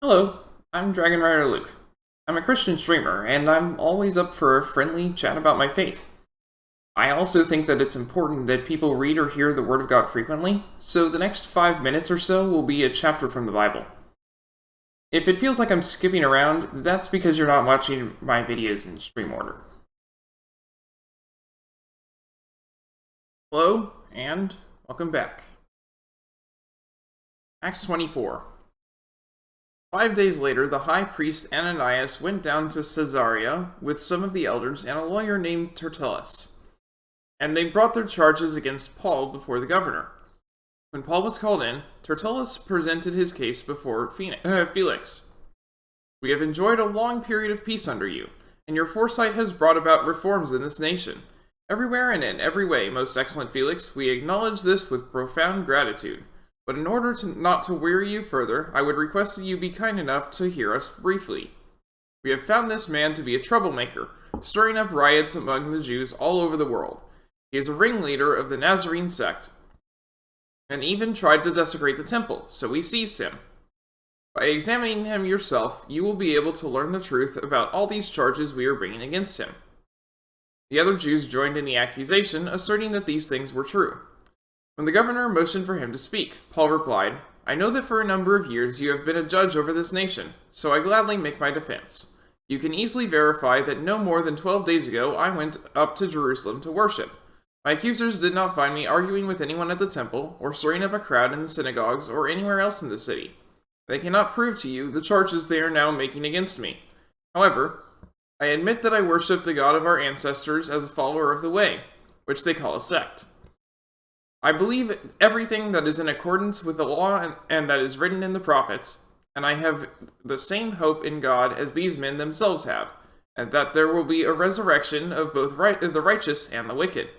Hello, I'm Dragon Rider Luke. I'm a Christian streamer, and I'm always up for a friendly chat about my faith. I also think that it's important that people read or hear the Word of God frequently, so the next 5 minutes or so will be a chapter from the Bible. If it feels like I'm skipping around, that's because you're not watching my videos in stream order. Hello, and welcome back. Acts 24. 5 days later, the high priest Ananias went down to Caesarea with some of the elders and a lawyer named Tertullus, and they brought their charges against Paul before the governor. When Paul was called in, Tertullus presented his case before Felix. "We have enjoyed a long period of peace under you, and your foresight has brought about reforms in this nation. Everywhere and in every way, most excellent Felix, we acknowledge this with profound gratitude. But in order not to weary you further, I would request that you be kind enough to hear us briefly. We have found this man to be a troublemaker, stirring up riots among the Jews all over the world. He is a ringleader of the Nazarene sect, and even tried to desecrate the temple, so we seized him. By examining him yourself, you will be able to learn the truth about all these charges we are bringing against him." The other Jews joined in the accusation, asserting that these things were true. When the governor motioned for him to speak, Paul replied, "I know that for a number of years you have been a judge over this nation, so I gladly make my defense. You can easily verify that no more than 12 days ago I went up to Jerusalem to worship. My accusers did not find me arguing with anyone at the temple, or stirring up a crowd in the synagogues, or anywhere else in the city. They cannot prove to you the charges they are now making against me. However, I admit that I worship the God of our ancestors as a follower of the way, which they call a sect. I believe everything that is in accordance with the law and that is written in the prophets, and I have the same hope in God as these men themselves have, and that there will be a resurrection of both the righteous and the wicked.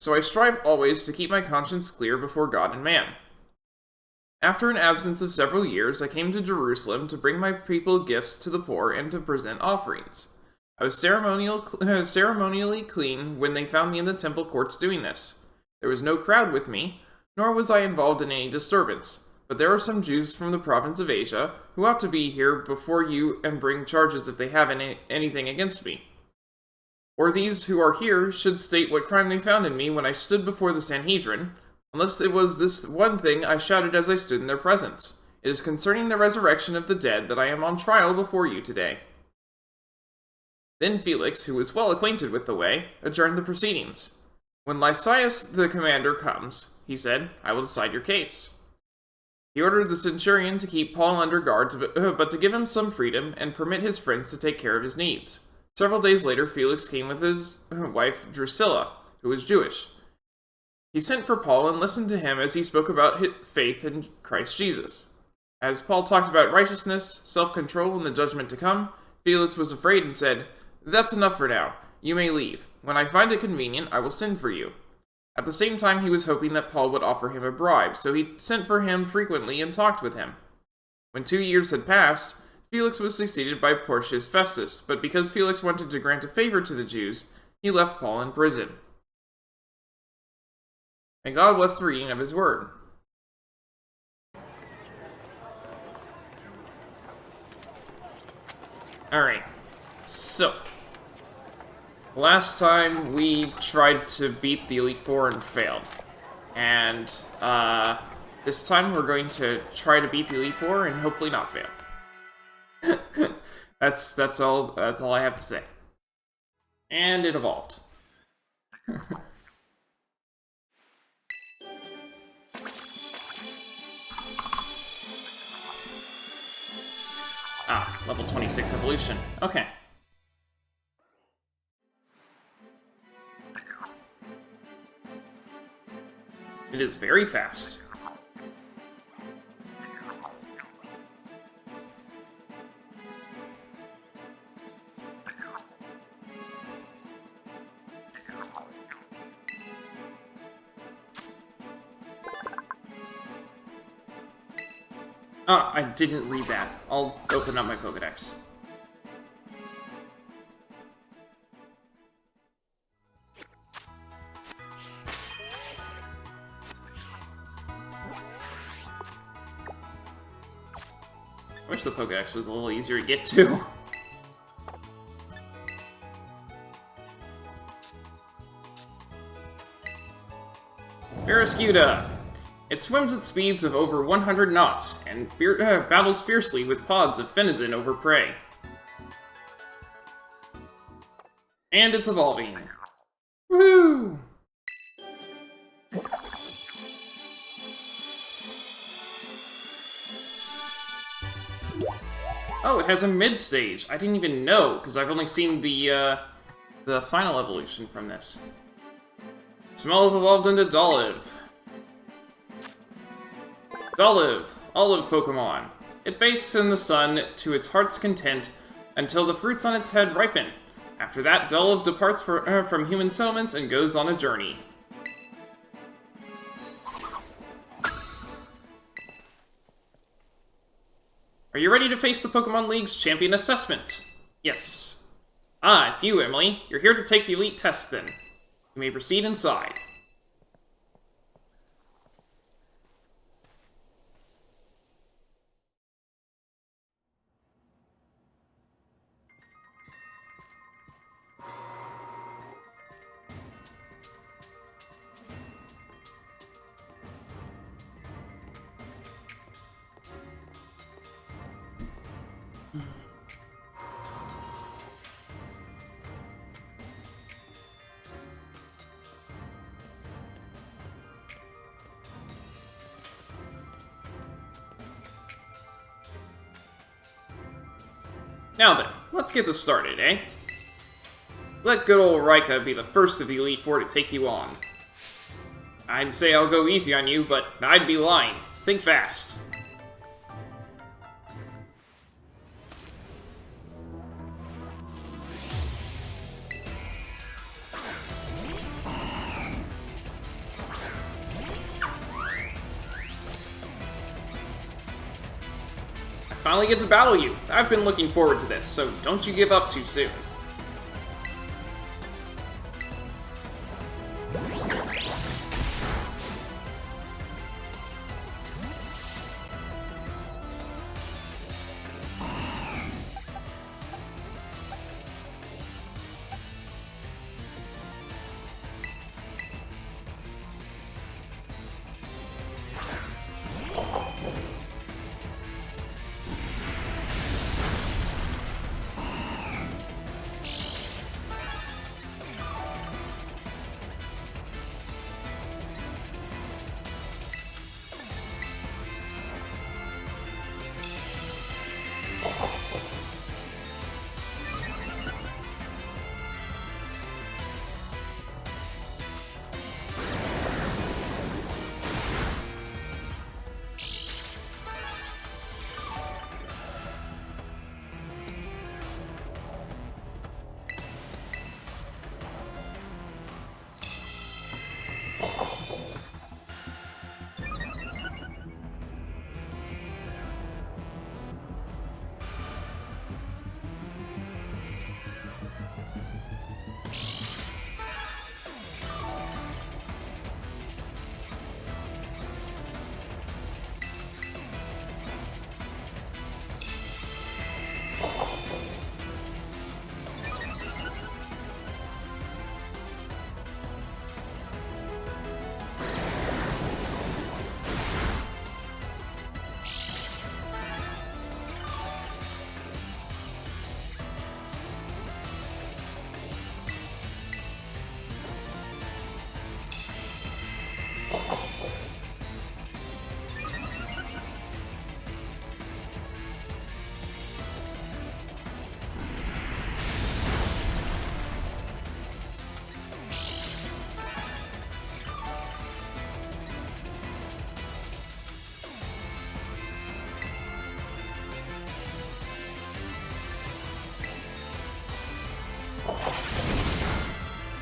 So I strive always to keep my conscience clear before God and man. After an absence of several years, I came to Jerusalem to bring my people gifts to the poor and to present offerings. I was ceremonially clean when they found me in the temple courts doing this. There was no crowd with me, nor was I involved in any disturbance, but there are some Jews from the province of Asia who ought to be here before you and bring charges if they have anything against me. Or these who are here should state what crime they found in me when I stood before the Sanhedrin, unless it was this one thing I shouted as I stood in their presence. It is concerning the resurrection of the dead that I am on trial before you today." Then Felix, who was well acquainted with the way, adjourned the proceedings. "When Lysias the commander comes," he said, "I will decide your case." He ordered the centurion to keep Paul under guard, but to give him some freedom and permit his friends to take care of his needs. Several days later, Felix came with his wife Drusilla, who was Jewish. He sent for Paul and listened to him as he spoke about his faith in Christ Jesus. As Paul talked about righteousness, self-control, and the judgment to come, Felix was afraid and said, "That's enough for now. You may leave. When I find it convenient, I will send for you." At the same time, he was hoping that Paul would offer him a bribe, so he sent for him frequently and talked with him. When 2 years had passed, Felix was succeeded by Porcius Festus, but because Felix wanted to grant a favor to the Jews, he left Paul in prison. May God bless the reading of his word. Alright, so last time we tried to beat the Elite Four and failed. And this time we're going to try to beat the Elite Four and hopefully not fail. That's all I have to say. And it evolved. Level 26 evolution. Okay. It is very fast. I didn't read that. I'll open up my Pokedex. I wish the Pokédex was a little easier to get to. Barraskewda! It swims at speeds of over 100 knots, and battles fiercely with pods of Fenizen over prey. And it's evolving. Woohoo! Oh, it has a mid-stage. I didn't even know, because I've only seen the final evolution from this. Smoliv evolved into Dolive. Dolive, olive Pokemon. It basks in the sun to its heart's content until the fruits on its head ripen. After that, Dolive departs from human settlements and goes on a journey. Are you ready to face the Pokemon League's champion assessment? Yes. Ah, it's you, Emily. You're here to take the elite test, then. You may proceed inside. Now then, let's get this started, eh? Let good old Rika be the first of the Elite Four to take you on. I'd say I'll go easy on you, but I'd be lying. Think fast. Finally get to battle you. I've been looking forward to this, so don't you give up too soon.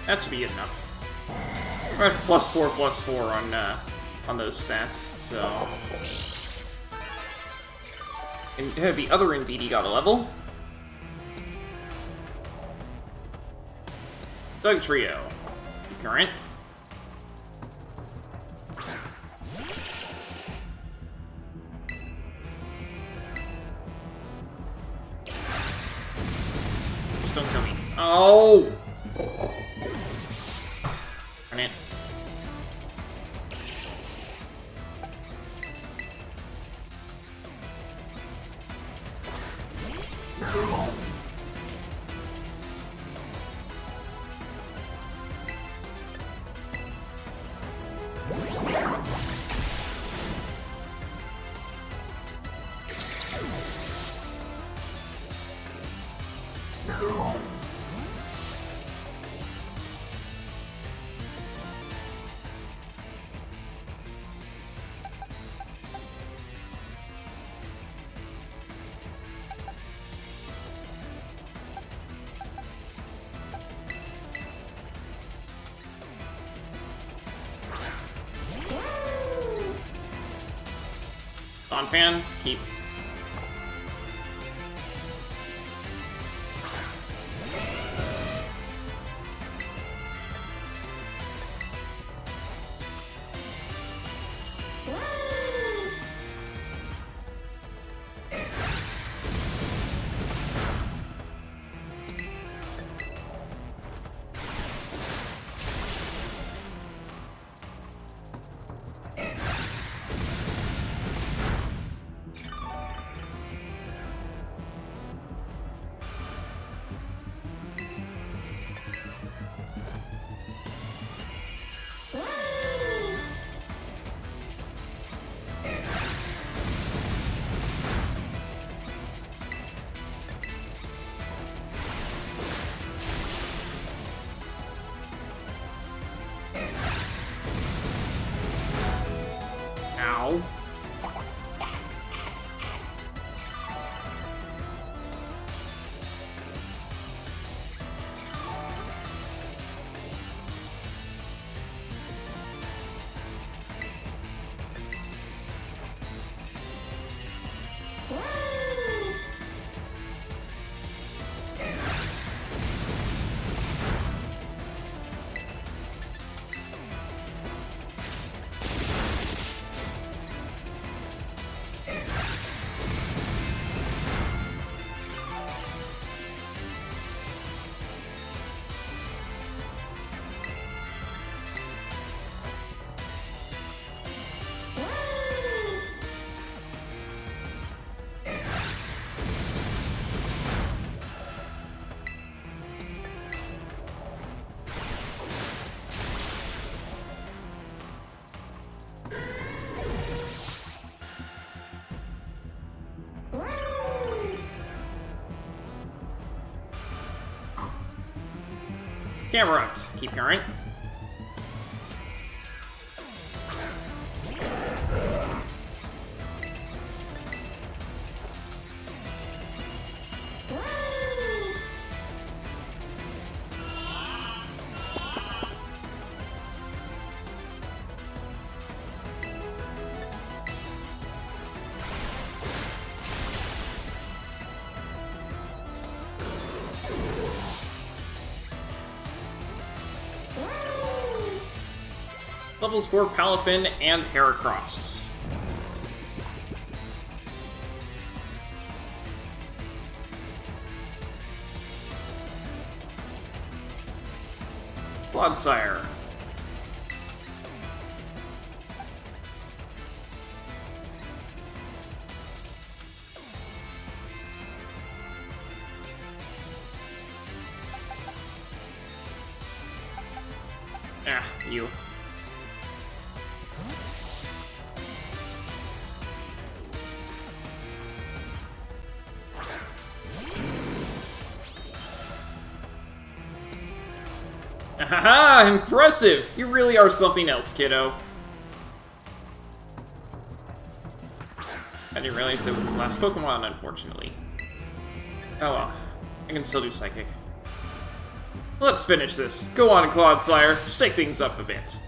That should be good enough. We're at +4/+4 on those stats, so... And the other Indeedee got a level. Doug Trio. Current. Just don't kill me. Oh! Darn it. On fan, keep. Ow. Camera up. Keep current. Levels 4 Palafin and Heracross. Clodsire. Ah, you. Haha, impressive! You really are something else, kiddo. I didn't realize it was his last Pokemon, unfortunately. Oh well, I can still do Psychic. Let's finish this. Go on, Clodsire. Shake things up a bit.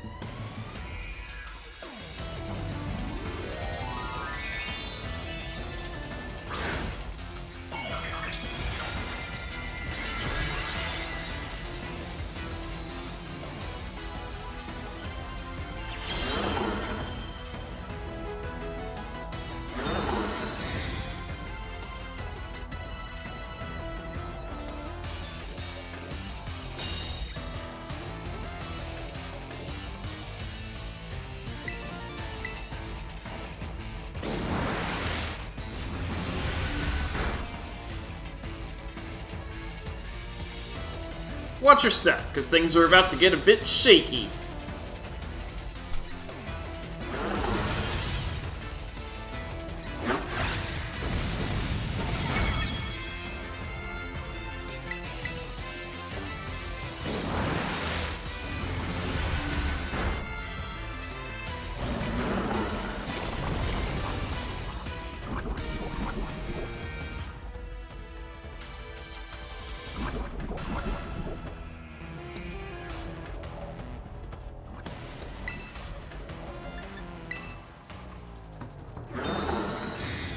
Watch your step, because things are about to get a bit shaky.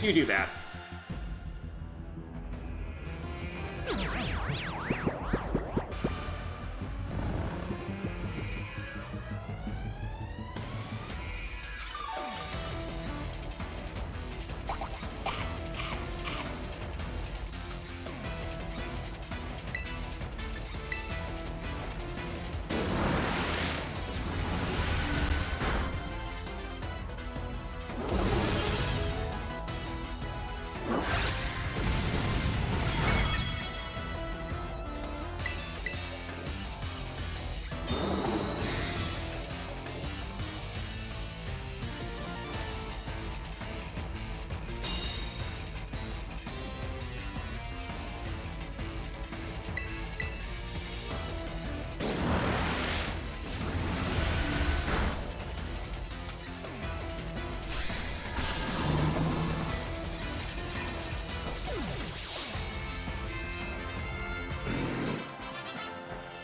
You do that.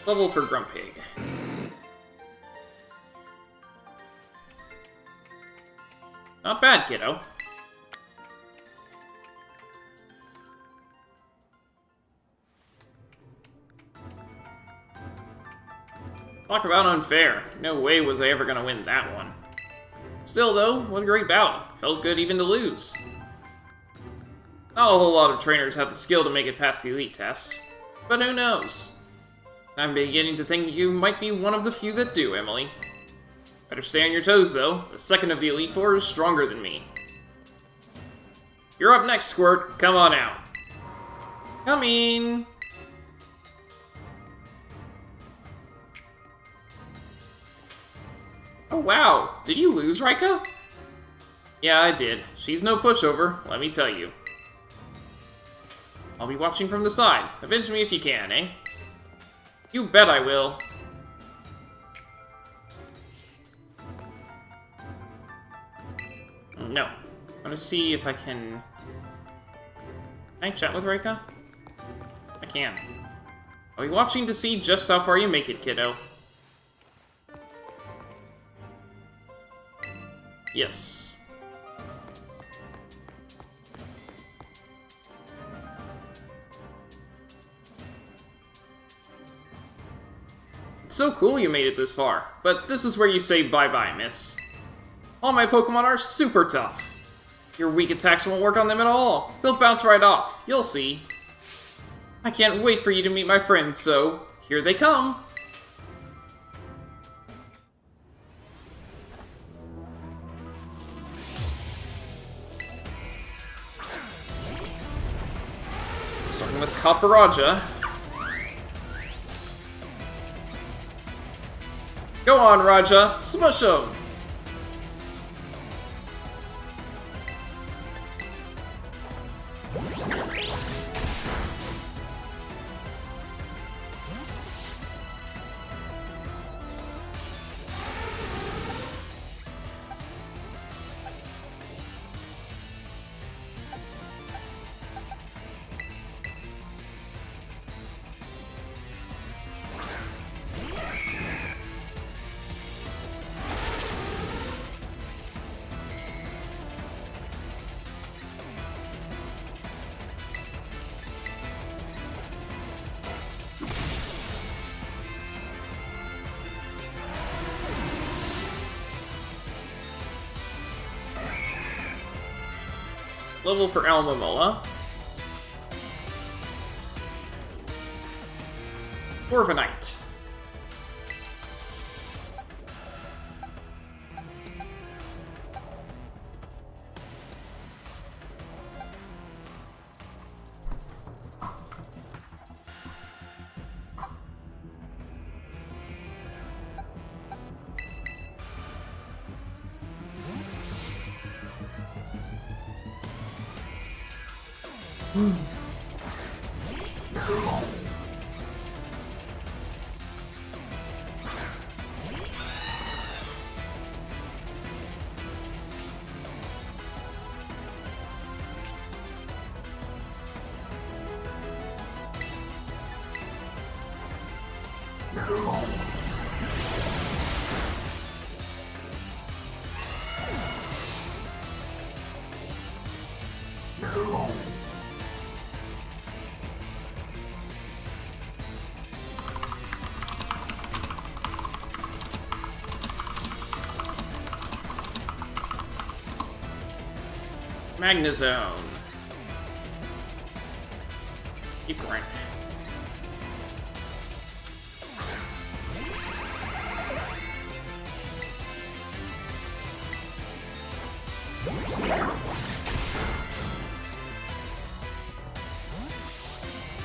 Level for Grumpig. Not bad, kiddo. Talk about unfair. No way was I ever gonna win that one. Still, though, what a great battle. Felt good even to lose. Not a whole lot of trainers have the skill to make it past the elite test. But who knows? I'm beginning to think you might be one of the few that do, Emily. Better stay on your toes, though. The second of the Elite Four is stronger than me. You're up next, Squirt. Come on out. Coming! Oh, wow. Did you lose, Rika? Yeah, I did. She's no pushover, let me tell you. I'll be watching from the side. Avenge me if you can, eh? You bet I will. No. I'm gonna see if I can... Can I chat with Rika? I can. I'll be watching to see just how far you make it, kiddo. Yes. It's so cool you made it this far, but this is where you say bye-bye, miss. All my Pokemon are super tough. Your weak attacks won't work on them at all. They'll bounce right off. You'll see. I can't wait for you to meet my friends, so here they come. Starting with Kaparaja. Go on, Raja. Smush him. Level for Almamola. Corviknight. Magnezone. Keep going.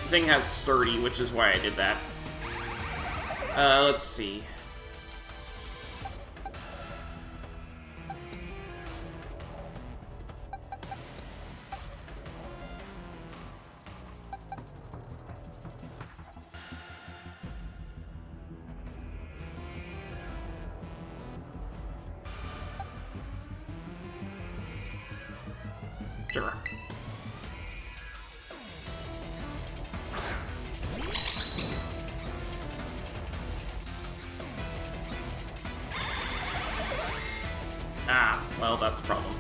The thing has sturdy, which is why I did that. Let's see. Sure. Ah, well, that's a problem.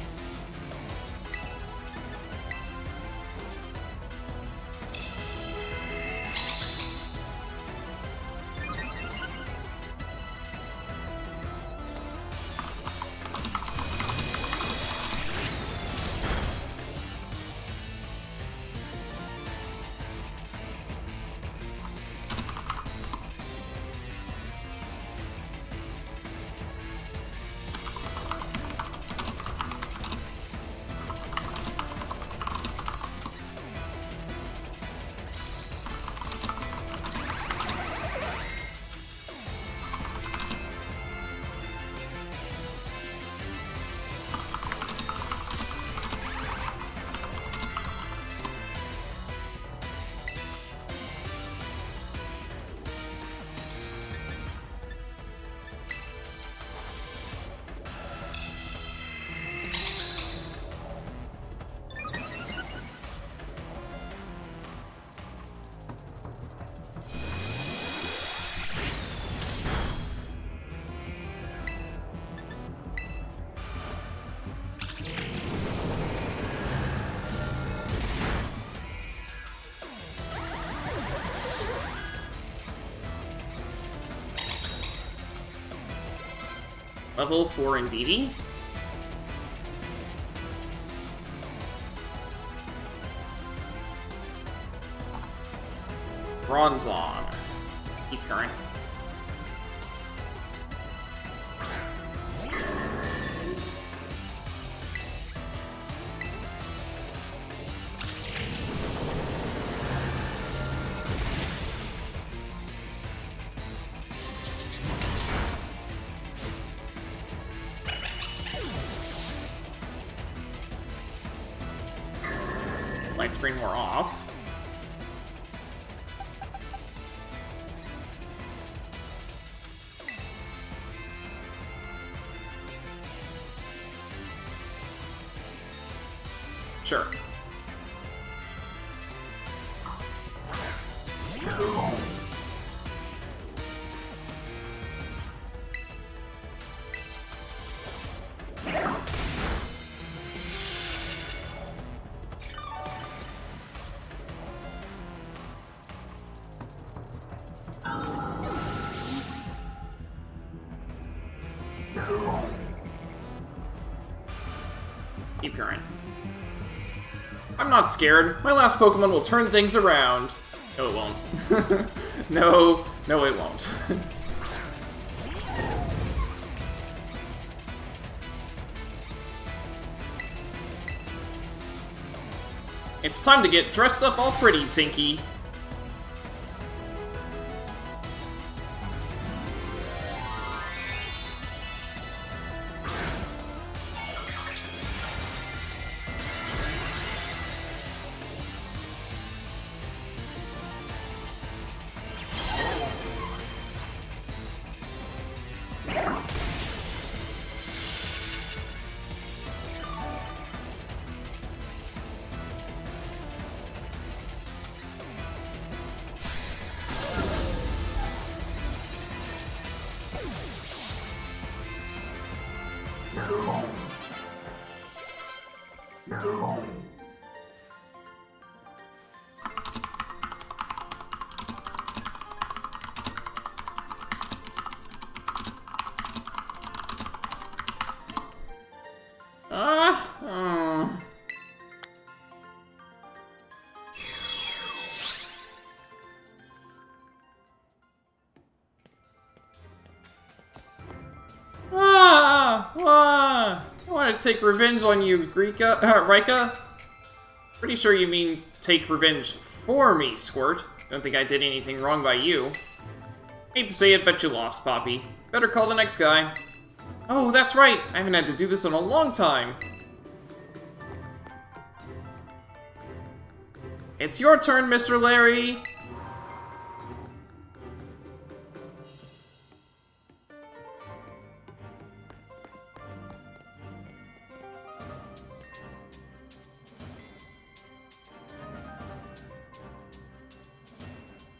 Level 4 indeedy. Bronzong. Keep current. Light screen wore off. Sure. Keep current. I'm not scared. My last Pokemon will turn things around. No, it won't. No, it won't. It's time to get dressed up all pretty, Tinky. I want to take revenge on you, Rika. Pretty sure you mean take revenge for me, Squirt. Don't think I did anything wrong by you. Hate to say it, but you lost, Poppy. Better call the next guy. Oh, that's right. I haven't had to do this in a long time. It's your turn, Mr. Larry.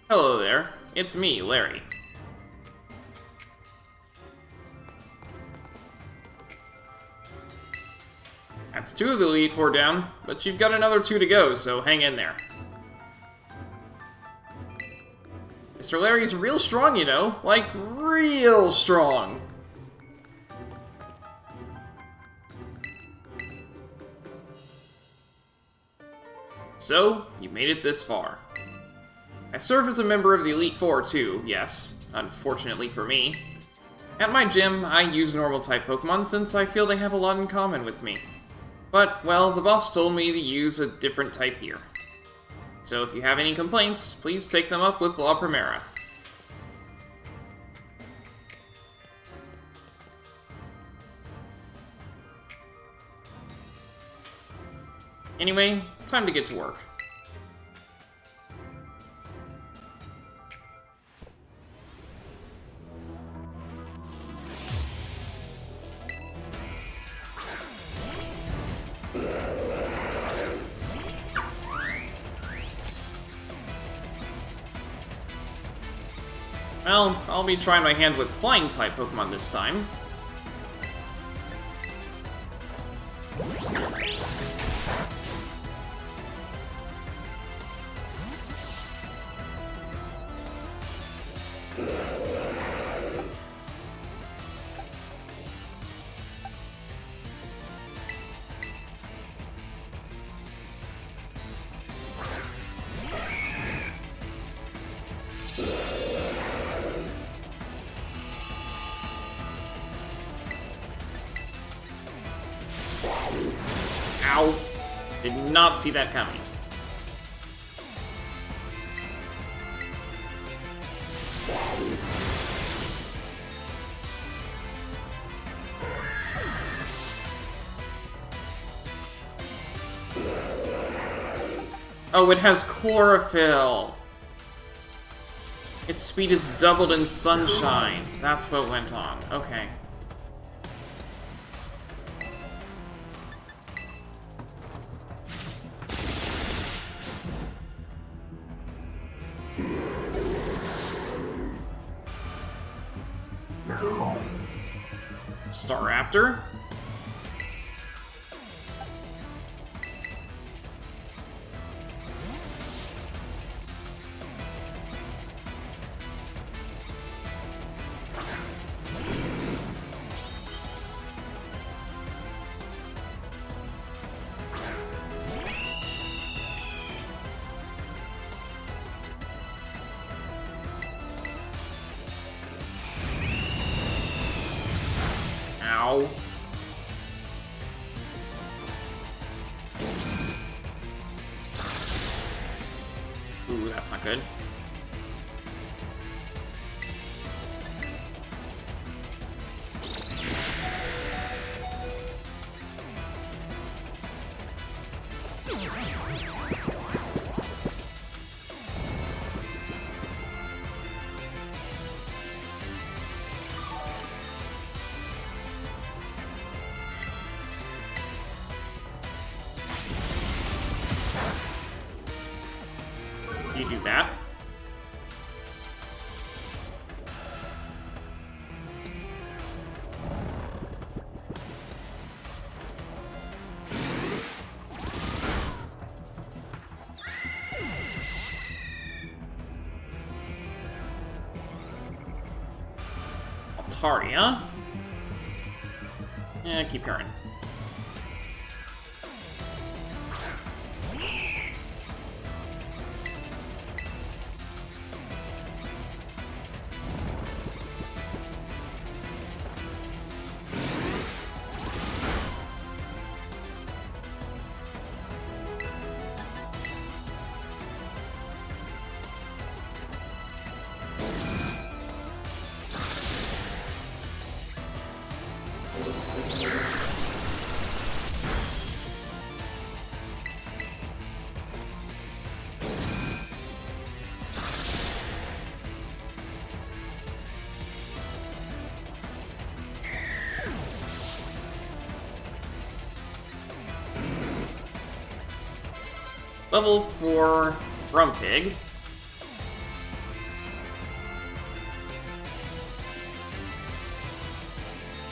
Hello there. It's me, Larry. That's 2 of the Elite Four down, but you've got another 2 to go, so hang in there. Mr. Larry's real strong, you know. Like, real strong. So, you made it this far. I serve as a member of the Elite Four, too, yes. Unfortunately for me. At my gym, I use normal-type Pokemon since I feel they have a lot in common with me. But, well, the boss told me to use a different type here. So if you have any complaints, please take them up with La Primera. Anyway, time to get to work. Well, I'll be trying my hand with Flying-type Pokemon this time. Ow. Did not see that coming. Oh, it has chlorophyll. Its speed is doubled in sunshine. That's what went on. Okay. Staraptor. Ow. Ooh, that's not good. You do that. Altaria. Yeah, keep going. level 4 Grumpig.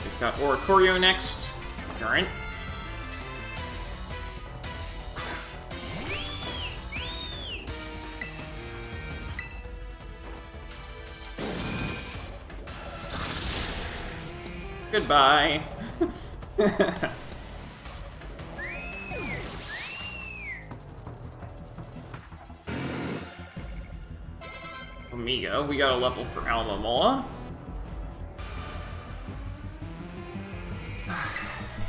He's got Oricorio next. Current. Goodbye. Amigo, we got a level for Almamola.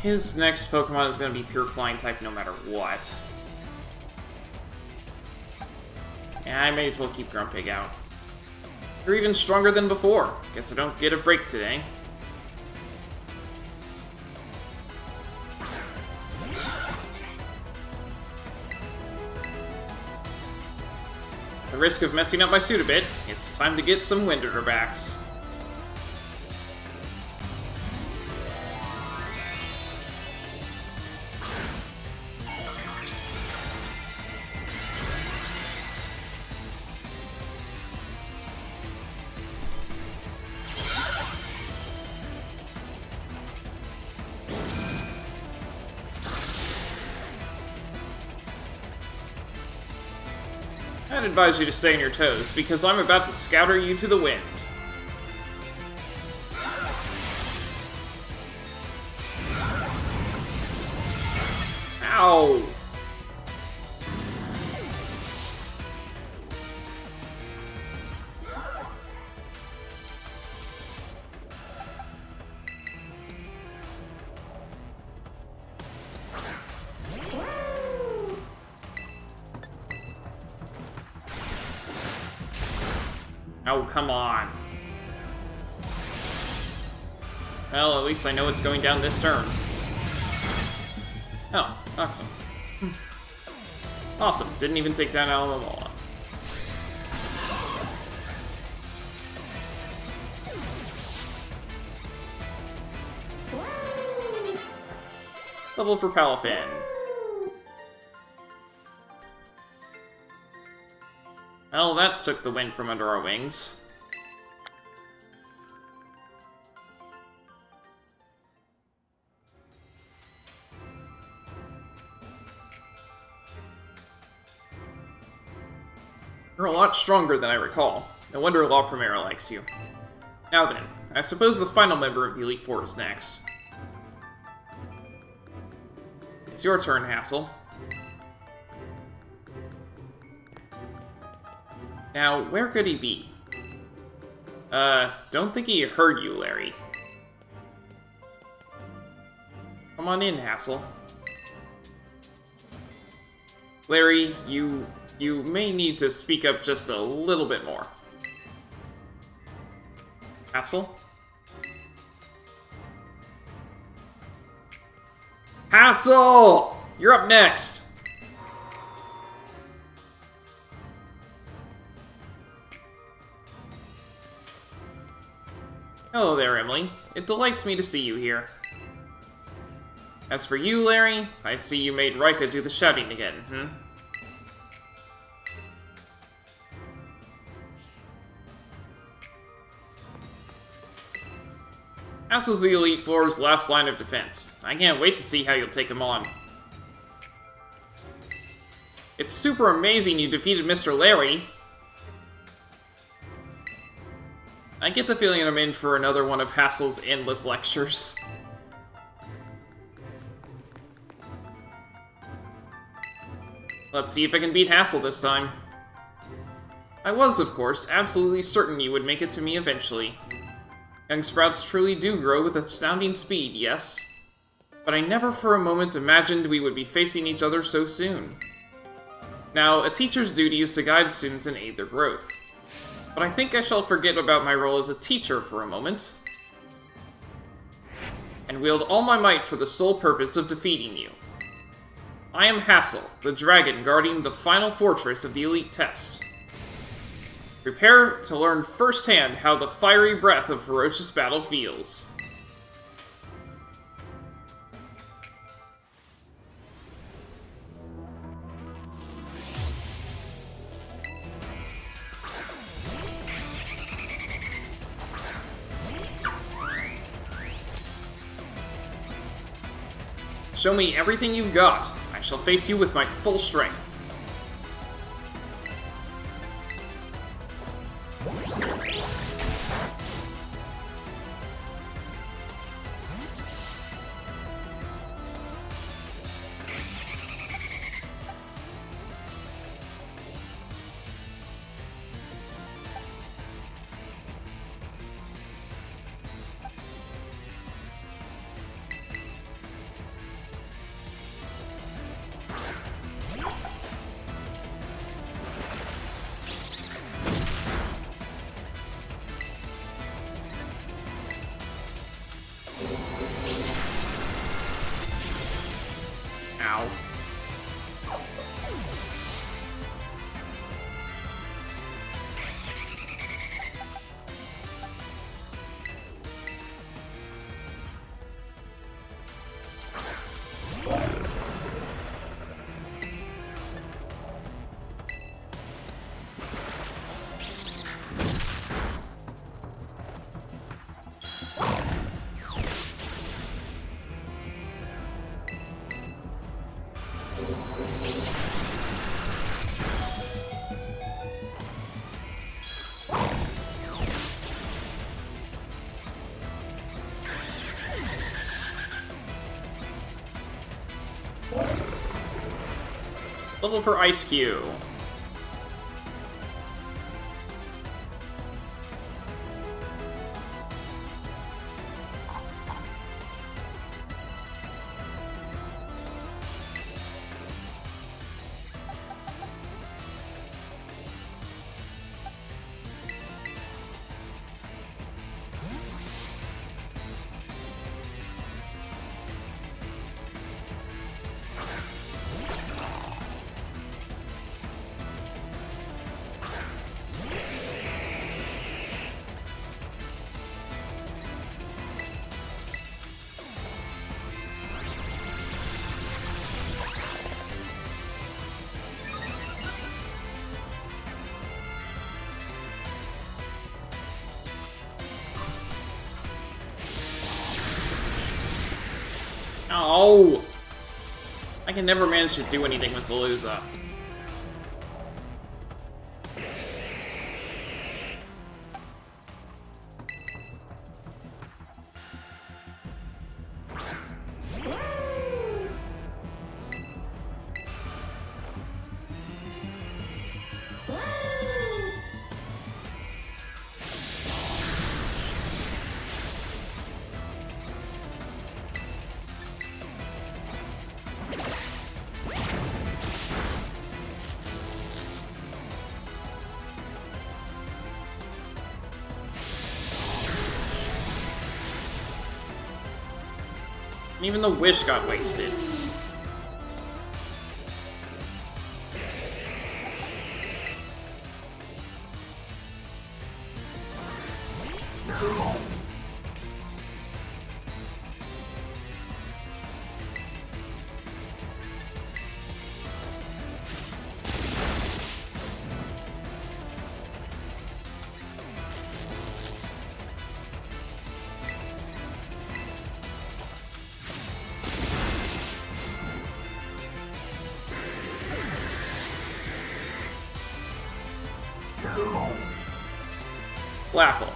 His next Pokemon is going to be pure flying type no matter what. Yeah, I may as well keep Grumpig out. They're even stronger than before. Guess I don't get a break today. At the risk of messing up my suit a bit, it's time to get some Windover backs. I'd advise you to stay on your toes, because I'm about to scatter you to the wind. Ow! Oh, come on. Well, at least I know it's going down this turn. Oh, awesome. Awesome, didn't even take down Almamola. Level for Palafin. Well, that took the wind from under our wings. You're a lot stronger than I recall. No wonder La Primera likes you. Now then, I suppose the final member of the Elite Four is next. It's your turn, Hassel. Now, where could he be? Don't think he heard you, Larry. Come on in, Hassel. Larry, you may need to speak up just a little bit more. Hassel? Hassel! You're up next! Hello there, Emily. It delights me to see you here. As for you, Larry, I see you made Rika do the shouting again, Hassel's the Elite Four's last line of defense. I can't wait to see how you'll take him on. It's super amazing you defeated Mr. Larry. I get the feeling I'm in for another one of Hassel's endless lectures. Let's see if I can beat Hassel this time. I was, of course, absolutely certain you would make it to me eventually. Young sprouts truly do grow with astounding speed, yes. But I never for a moment imagined we would be facing each other so soon. Now, a teacher's duty is to guide students and aid their growth. But I think I shall forget about my role as a teacher for a moment, and wield all my might for the sole purpose of defeating you. I am Hassel, the dragon guarding the final fortress of the Elite Test. Prepare to learn firsthand how the fiery breath of ferocious battle feels. Show me everything you've got. I shall face you with my full strength. Ow. Level for Ice Cube. Oh! I can never manage to do anything with Veluza. Even the wish got wasted. Flapple.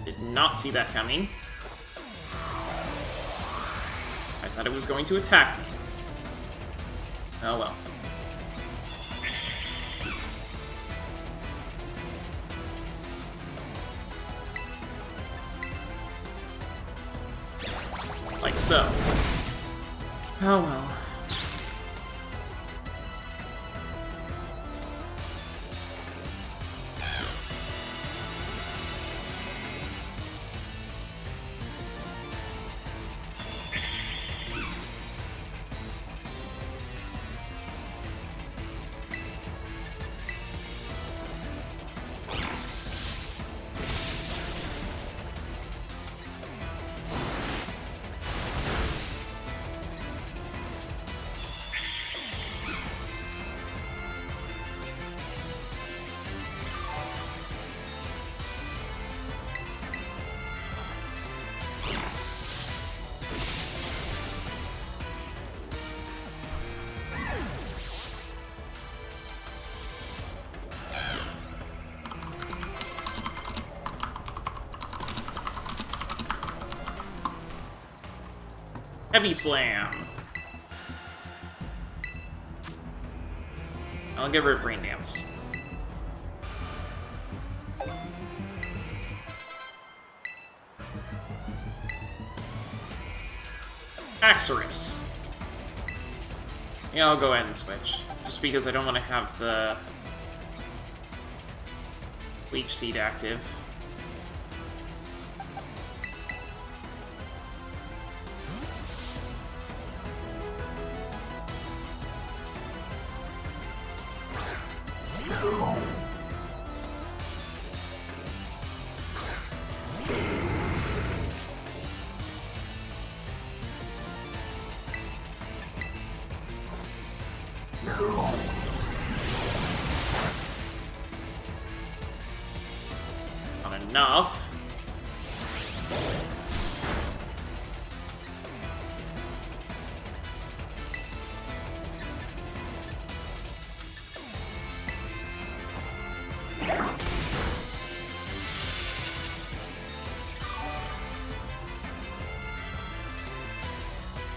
Did not see that coming. I thought it was going to attack me. Oh well. Like so. Oh well. Heavy Slam. I'll get rid of Rain Dance. Axorus. Yeah, I'll go ahead and switch. Just because I don't want to have the Leech Seed active. Not enough.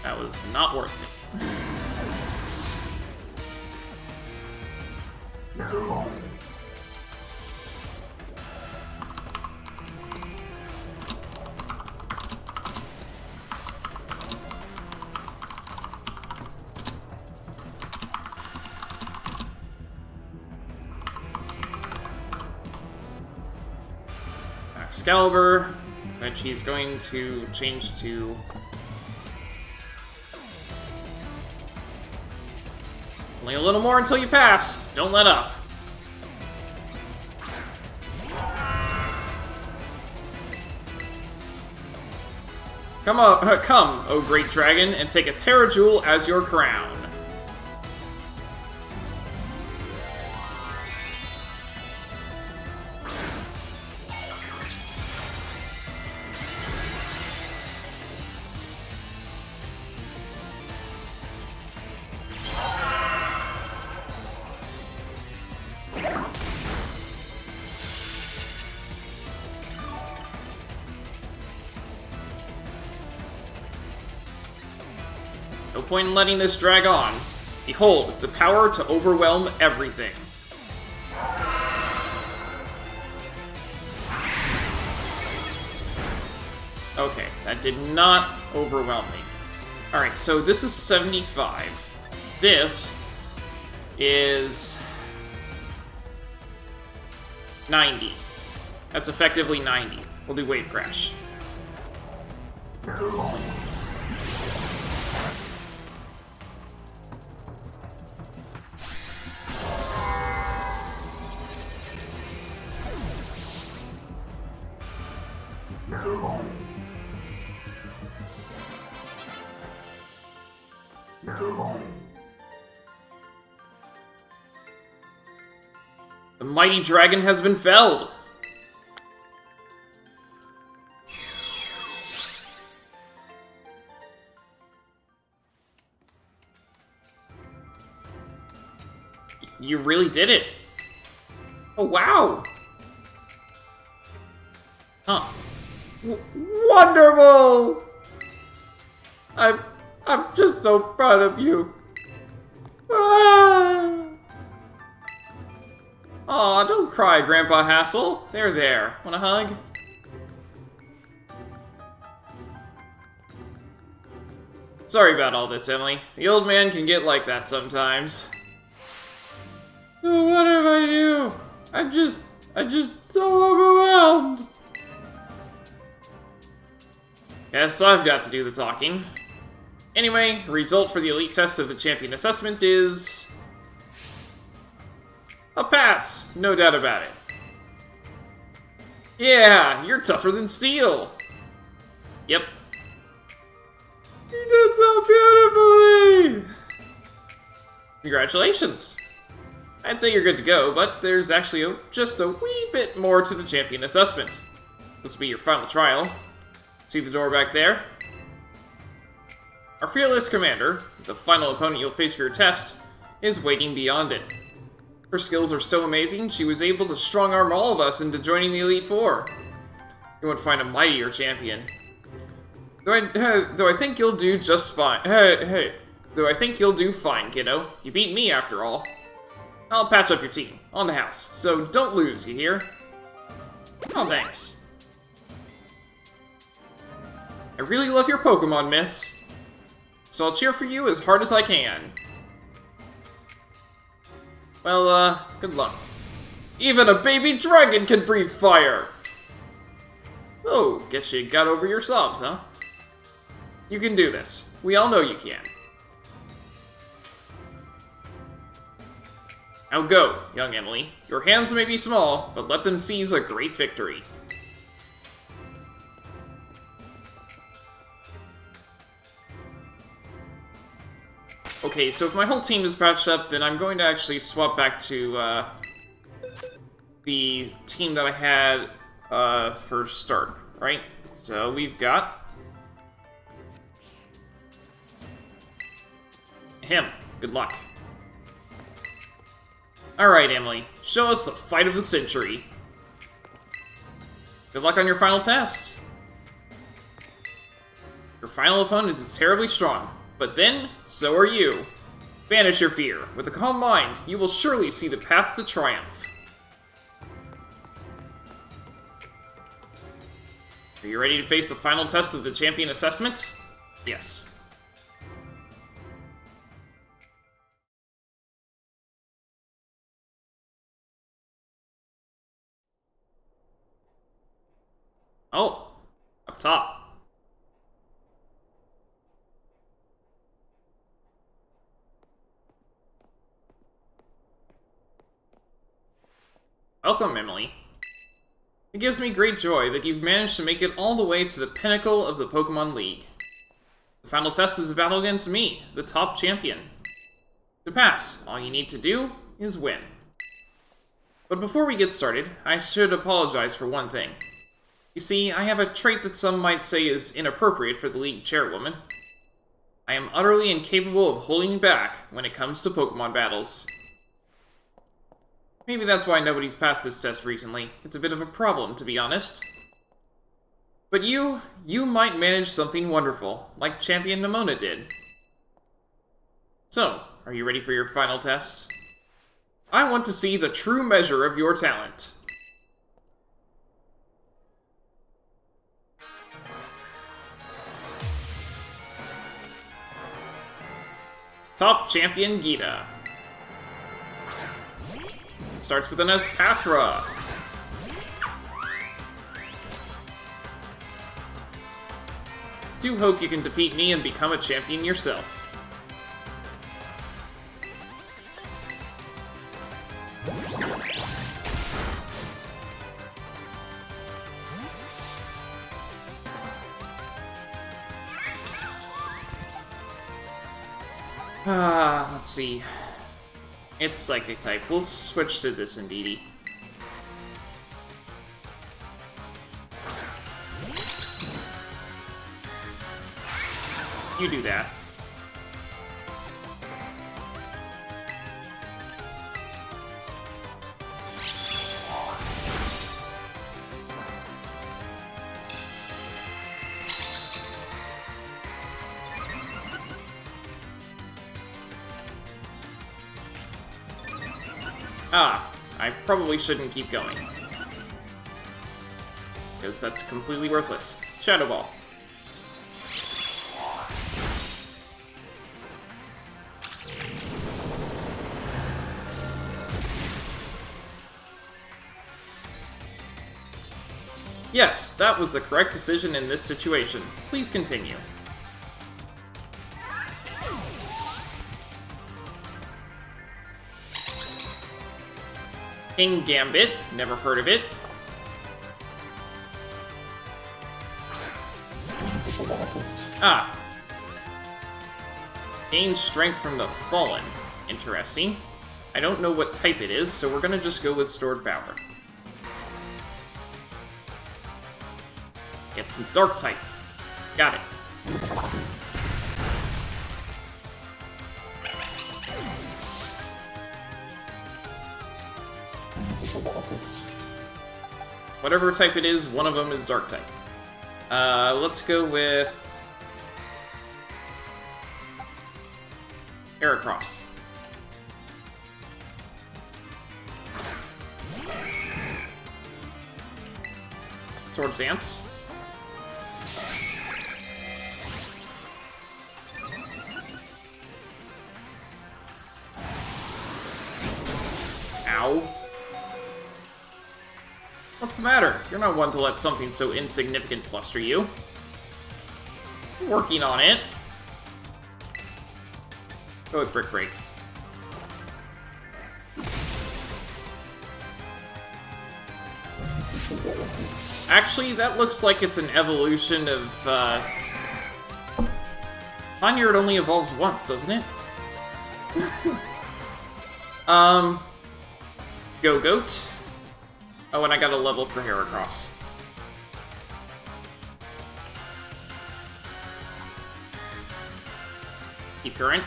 That was not worth it. Excalibur, which he's going to change to only a little more until you pass. Don't let up. Come, O great dragon, and take a Terra Jewel as your crown. No point in letting this drag on. Behold, the power to overwhelm everything. Okay, that did not overwhelm me. Alright, so this is 75. This is 90. That's effectively 90. We'll do Wave Crash. The mighty dragon has been felled! You really did it! Oh, wow! Huh. Wonderful! I'm just so proud of you. Ah! Aw, don't cry, Grandpa Hassel. There. Want a hug? Sorry about all this, Emily. The old man can get like that sometimes. So what if I do? I'm just so overwhelmed. Guess I've got to do the talking. Anyway, result for the elite test of the champion assessment is a pass, no doubt about it. Yeah, you're tougher than steel. Yep. You did so beautifully! Congratulations. I'd say you're good to go, but there's actually just a wee bit more to the champion assessment. This will be your final trial. See the door back there? Our fearless commander, the final opponent you'll face for your test, is waiting beyond it. Her skills are so amazing, she was able to strong-arm all of us into joining the Elite Four. You won't find a mightier champion. Though I think you'll do just fine. Hey. Though I think you'll do fine, kiddo. You beat me after all. I'll patch up your team, on the house, so don't lose, you hear? Oh, thanks. I really love your Pokemon, miss. So I'll cheer for you as hard as I can. Well, good luck. Even a baby dragon can breathe fire! Oh, guess you got over your sobs, huh? You can do this. We all know you can. Now go, young Emily. Your hands may be small, but let them seize a great victory. Okay, so if my whole team is patched up, then I'm going to actually swap back to, the team that I had, for start, right? So we've got... him. Good luck. Alright, Emily. Show us the fight of the century. Good luck on your final test. Your final opponent is terribly strong, but then, so are you. Banish your fear. With a calm mind, you will surely see the path to triumph. Are you ready to face the final test of the champion assessment? Yes. Oh, up top. Welcome, Emily. It gives me great joy that you've managed to make it all the way to the pinnacle of the Pokemon League. The final test is a battle against me, the top champion. To pass, all you need to do is win. But before we get started, I should apologize for one thing. You see, I have a trait that some might say is inappropriate for the League chairwoman. I am utterly incapable of holding back when it comes to Pokemon battles. Maybe that's why nobody's passed this test recently. It's a bit of a problem, to be honest. But you might manage something wonderful, like Champion Nimona did. So, are you ready for your final test? I want to see the true measure of your talent. Top Champion Gita. Starts with an Espatra. Do hope you can defeat me and become a champion yourself. Let's see. It's Psychic type. We'll switch to this Indeedee. You do that. I probably shouldn't keep going. Because that's completely worthless. Shadow Ball. Yes, that was the correct decision in this situation. Please continue. King Gambit, never heard of it. Gain strength from the Fallen. Interesting. I don't know what type it is, so we're gonna just go with Stored Power. Get some Dark type. Got it. Whatever type it is, one of them is Dark type. Let's go with Heracross. Swords Dance. Ow. What's the matter? You're not one to let something so insignificant fluster you. I'm working on it. Go with Brick Break. Actually, that looks like it's an evolution of, Ponyard only evolves once, doesn't it? Go Goat. Oh, and I got a level for Heracross. Keep current.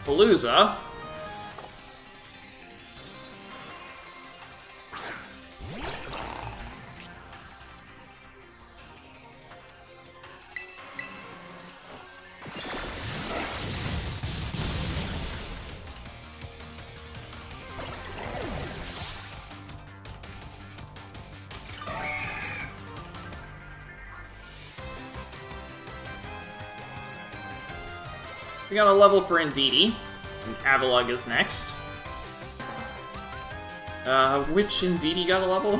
Palooza. We got a level for Indeedee. And Avalugg is next. Which Indeedee got a level?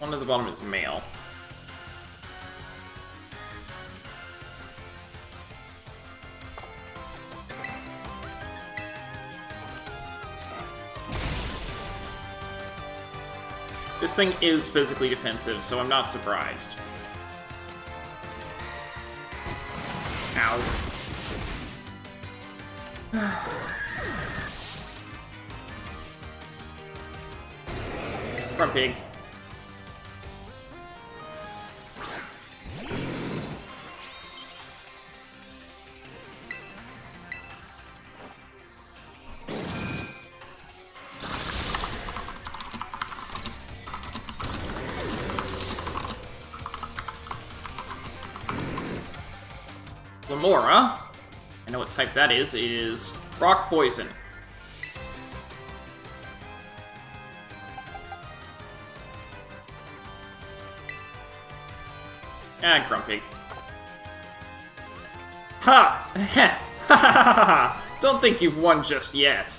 One at the bottom is male. This thing is physically defensive, so I'm not surprised. Ow. Front pig. Lamora. I know what type that is. It is Rock Poison. Ah, Grumpy. Ha! Ha ha ha ha! Don't think you've won just yet.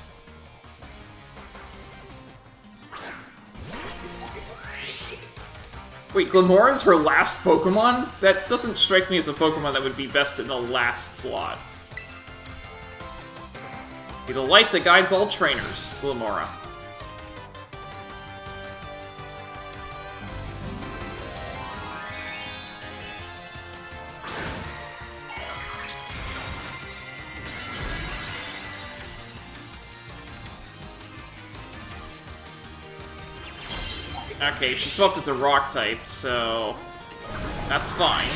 Wait, Glamora is her last Pokemon? That doesn't strike me as a Pokemon that would be best in the last slot. Be the light that guides all trainers, Glamora. Okay, she swapped it to Rock type, so that's fine.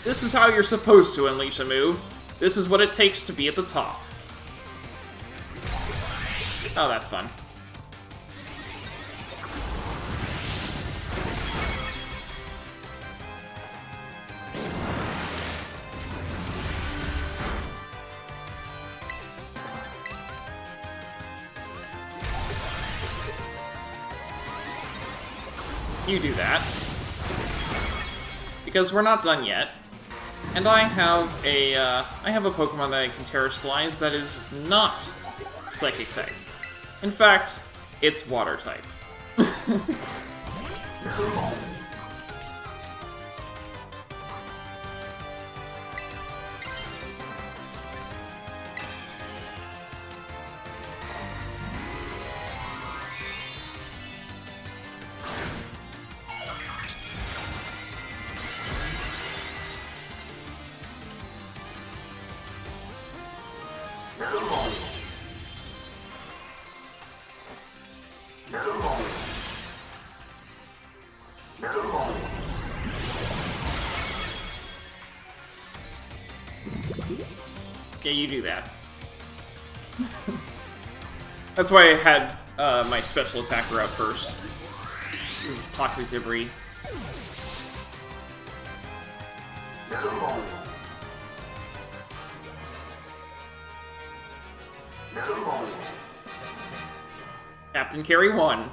This is how you're supposed to unleash a move. This is what it takes to be at the top. Oh, that's fun. You do that. Because we're not done yet. And I have a Pokemon that I can Terrestrialize that is not Psychic type. In fact, it's Water type. Yeah, you do that. That's why I had my special attacker out first. This is toxic debris. No. No. Captain Carry 1.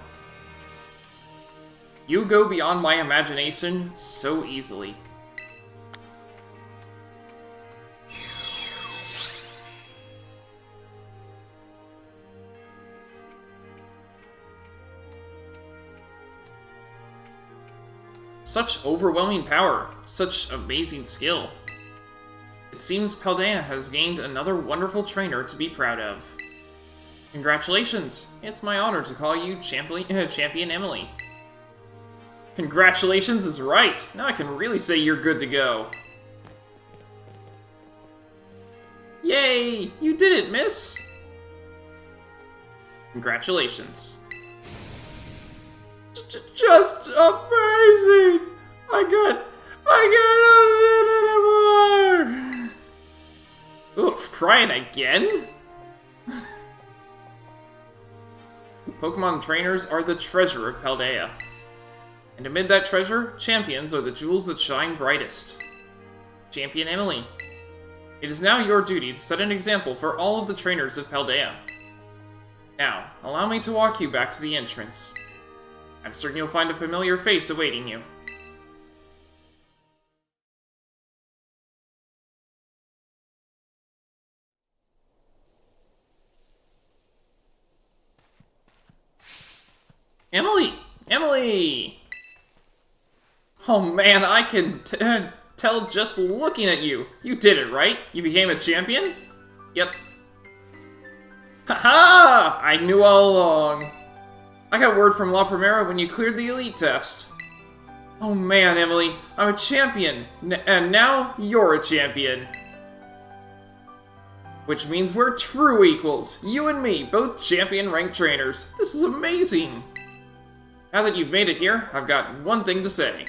You go beyond my imagination so easily. Such overwhelming power, such amazing skill. It seems Paldea has gained another wonderful trainer to be proud of. Congratulations! It's my honor to call you Champion Emily. Congratulations is right! Now I can really say you're good to go. Yay! You did it, miss! Congratulations. Just amazing! I can't anymore! Oof, crying again? Pokemon trainers are the treasure of Paldea. And amid that treasure, champions are the jewels that shine brightest. Champion Emily. It is now your duty to set an example for all of the trainers of Paldea. Now, allow me to walk you back to the entrance. I'm certain you'll find a familiar face awaiting you. Emily! Emily! Oh man, I can tell just looking at you. You did it, right? You became a champion? Yep. Haha! I knew all along. I got word from La Primera when you cleared the elite test. Oh man, Emily, I'm a champion, and now you're a champion. Which means we're true equals. You and me, both champion-ranked trainers. This is amazing. Now that you've made it here, I've got one thing to say.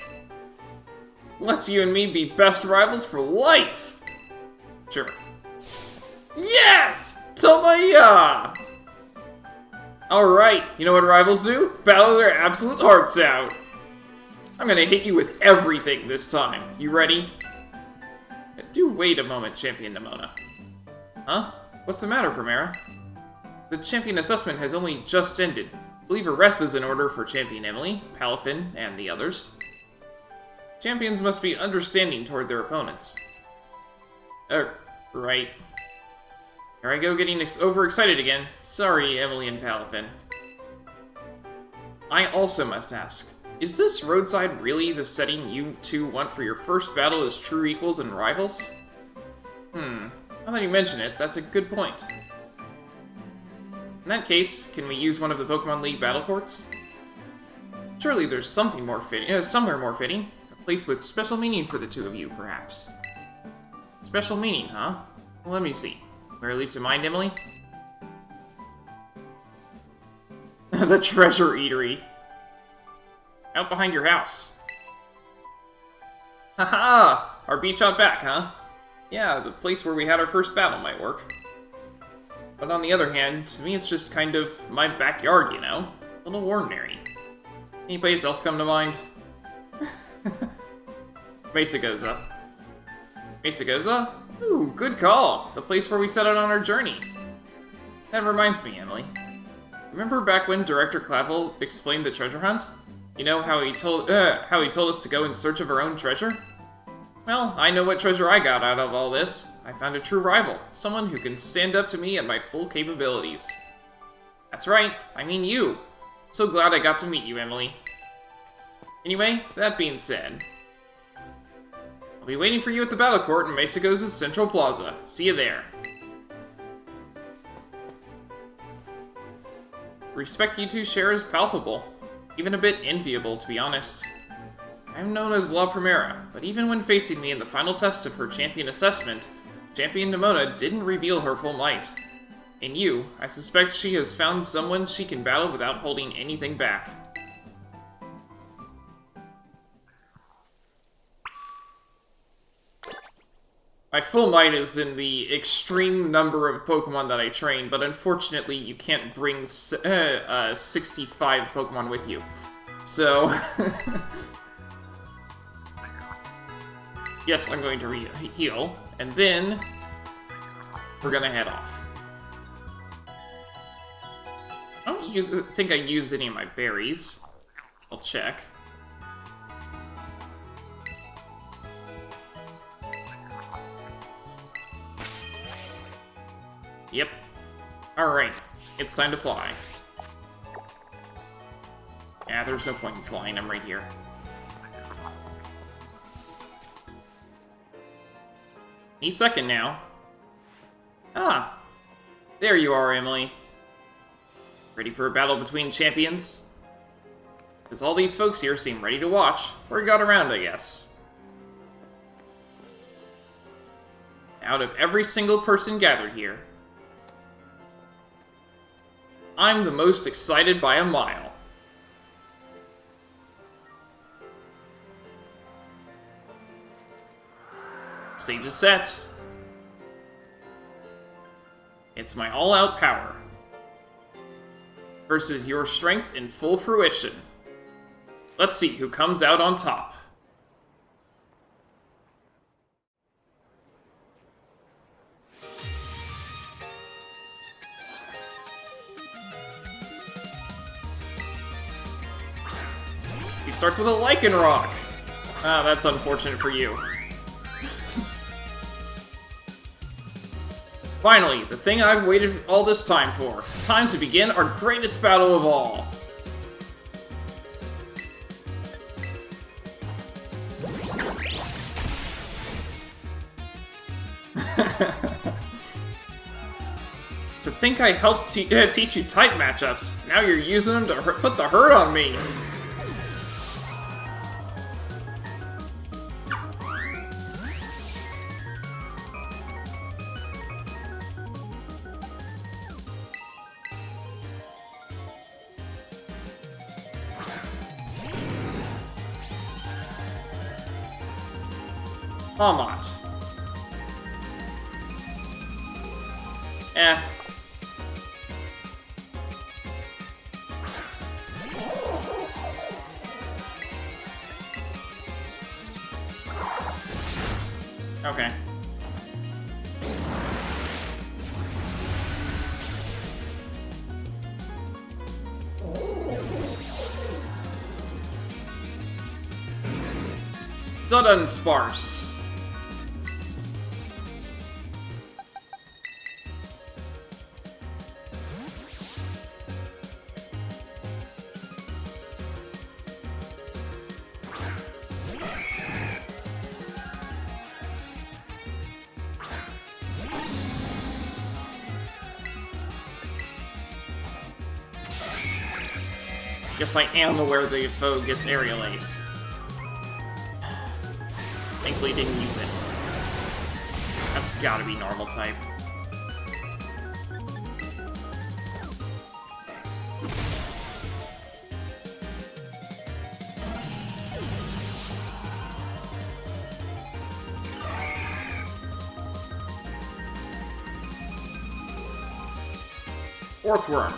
Let's you and me be best rivals for life! Sure. Yes! Tomaya! Alright, you know what rivals do? Battle their absolute hearts out. I'm gonna hit you with everything this time. You ready? Do wait a moment, Champion Nimona. Huh? What's the matter, Primera? The champion assessment has only just ended. I believe a rest is in order for Champion Emily, Palafin, and the others. Champions must be understanding toward their opponents. Right. Here I go getting overexcited again. Sorry, Emily and Palafin. I also must ask, is this roadside really the setting you two want for your first battle as true equals and rivals? Now that you mention it, that's a good point. In that case, can we use one of the Pokemon League battle courts? Surely there's something more fitting, somewhere more fitting. A place with special meaning for the two of you, perhaps. Special meaning, huh? Well, let me see. Where leap to mind, Emily? The Treasure Eatery. Out behind your house. Haha! Our beach out back, huh? Yeah, the place where we had our first battle might work. But on the other hand, to me it's just kind of my backyard, you know? A little ordinary. Any place else come to mind? Mesagoza. Mesagoza? Ooh, good call! The place where we set out on our journey. That reminds me, Emily. Remember back when Director Clavel explained the treasure hunt? You know how he told us to go in search of our own treasure? Well, I know what treasure I got out of all this. I found a true rival, someone who can stand up to me at my full capabilities. That's right, I mean you. So glad I got to meet you, Emily. Anyway, that being said, I'll be waiting for you at the battle court in Mesagoza's Central Plaza. See you there. Respect you two share is palpable. Even a bit enviable, to be honest. I'm known as La Primera, but even when facing me in the final test of her champion assessment, Champion Nimona didn't reveal her full might. In you, I suspect she has found someone she can battle without holding anything back. My full might is in the extreme number of Pokemon that I train, but unfortunately you can't bring 65 Pokemon with you. So... yes, I'm going to heal, and then we're gonna head off. I don't think I used any of my berries. I'll check. Yep. Alright, it's time to fly. Yeah, there's no point in flying, I'm right here. Any second now. Ah, there you are, Emily. Ready for a battle between champions? Because all these folks here seem ready to watch. Word got around, I guess. Out of every single person gathered here, I'm the most excited by a mile. Stage is set. It's my all-out power versus your strength in full fruition. Let's see who comes out on top. He starts with a Lycanroc. Ah, that's unfortunate for you. Finally, the thing I've waited all this time for. Time to begin our greatest battle of all. To think I helped teach you type matchups. Now you're using them to put the hurt on me. Almont. Eh. Okay. Dun sparse. Guess I am aware the foe gets Aerial Ace. Thankfully didn't use it. That's gotta be normal type. Earthworm.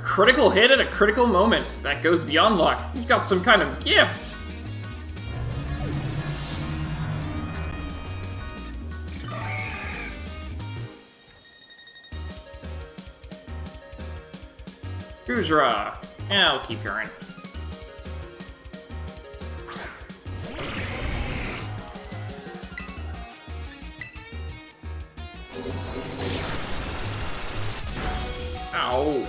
Critical hit at a critical moment. That goes beyond luck. You've got some kind of gift. Gudra. Yeah, I'll keep going. Ow.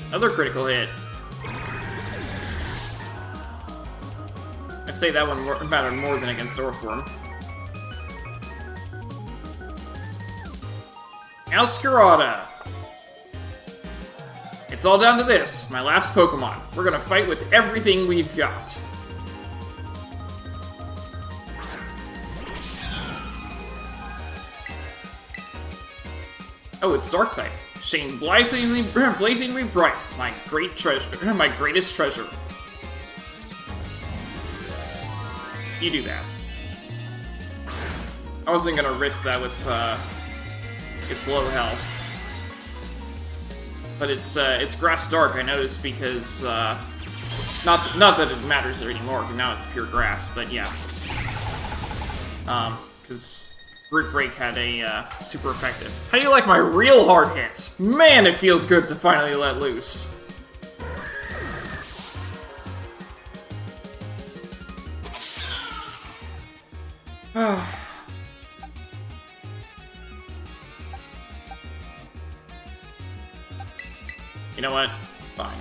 Another critical hit. I'd say that one mattered more than against Earthworm. Alscarada. It's all down to this, my last Pokemon. We're gonna fight with everything we've got. Oh, it's dark type. Shane blazingly bright. My great treasure. My greatest treasure. You do that. I wasn't gonna risk that with its low health. But it's grass dark, I noticed, because not that it matters there anymore, because now it's pure grass, but yeah. Because Root Break had a super effective. How do you like my real hard hits? Man, it feels good to finally let loose. You know what? Fine.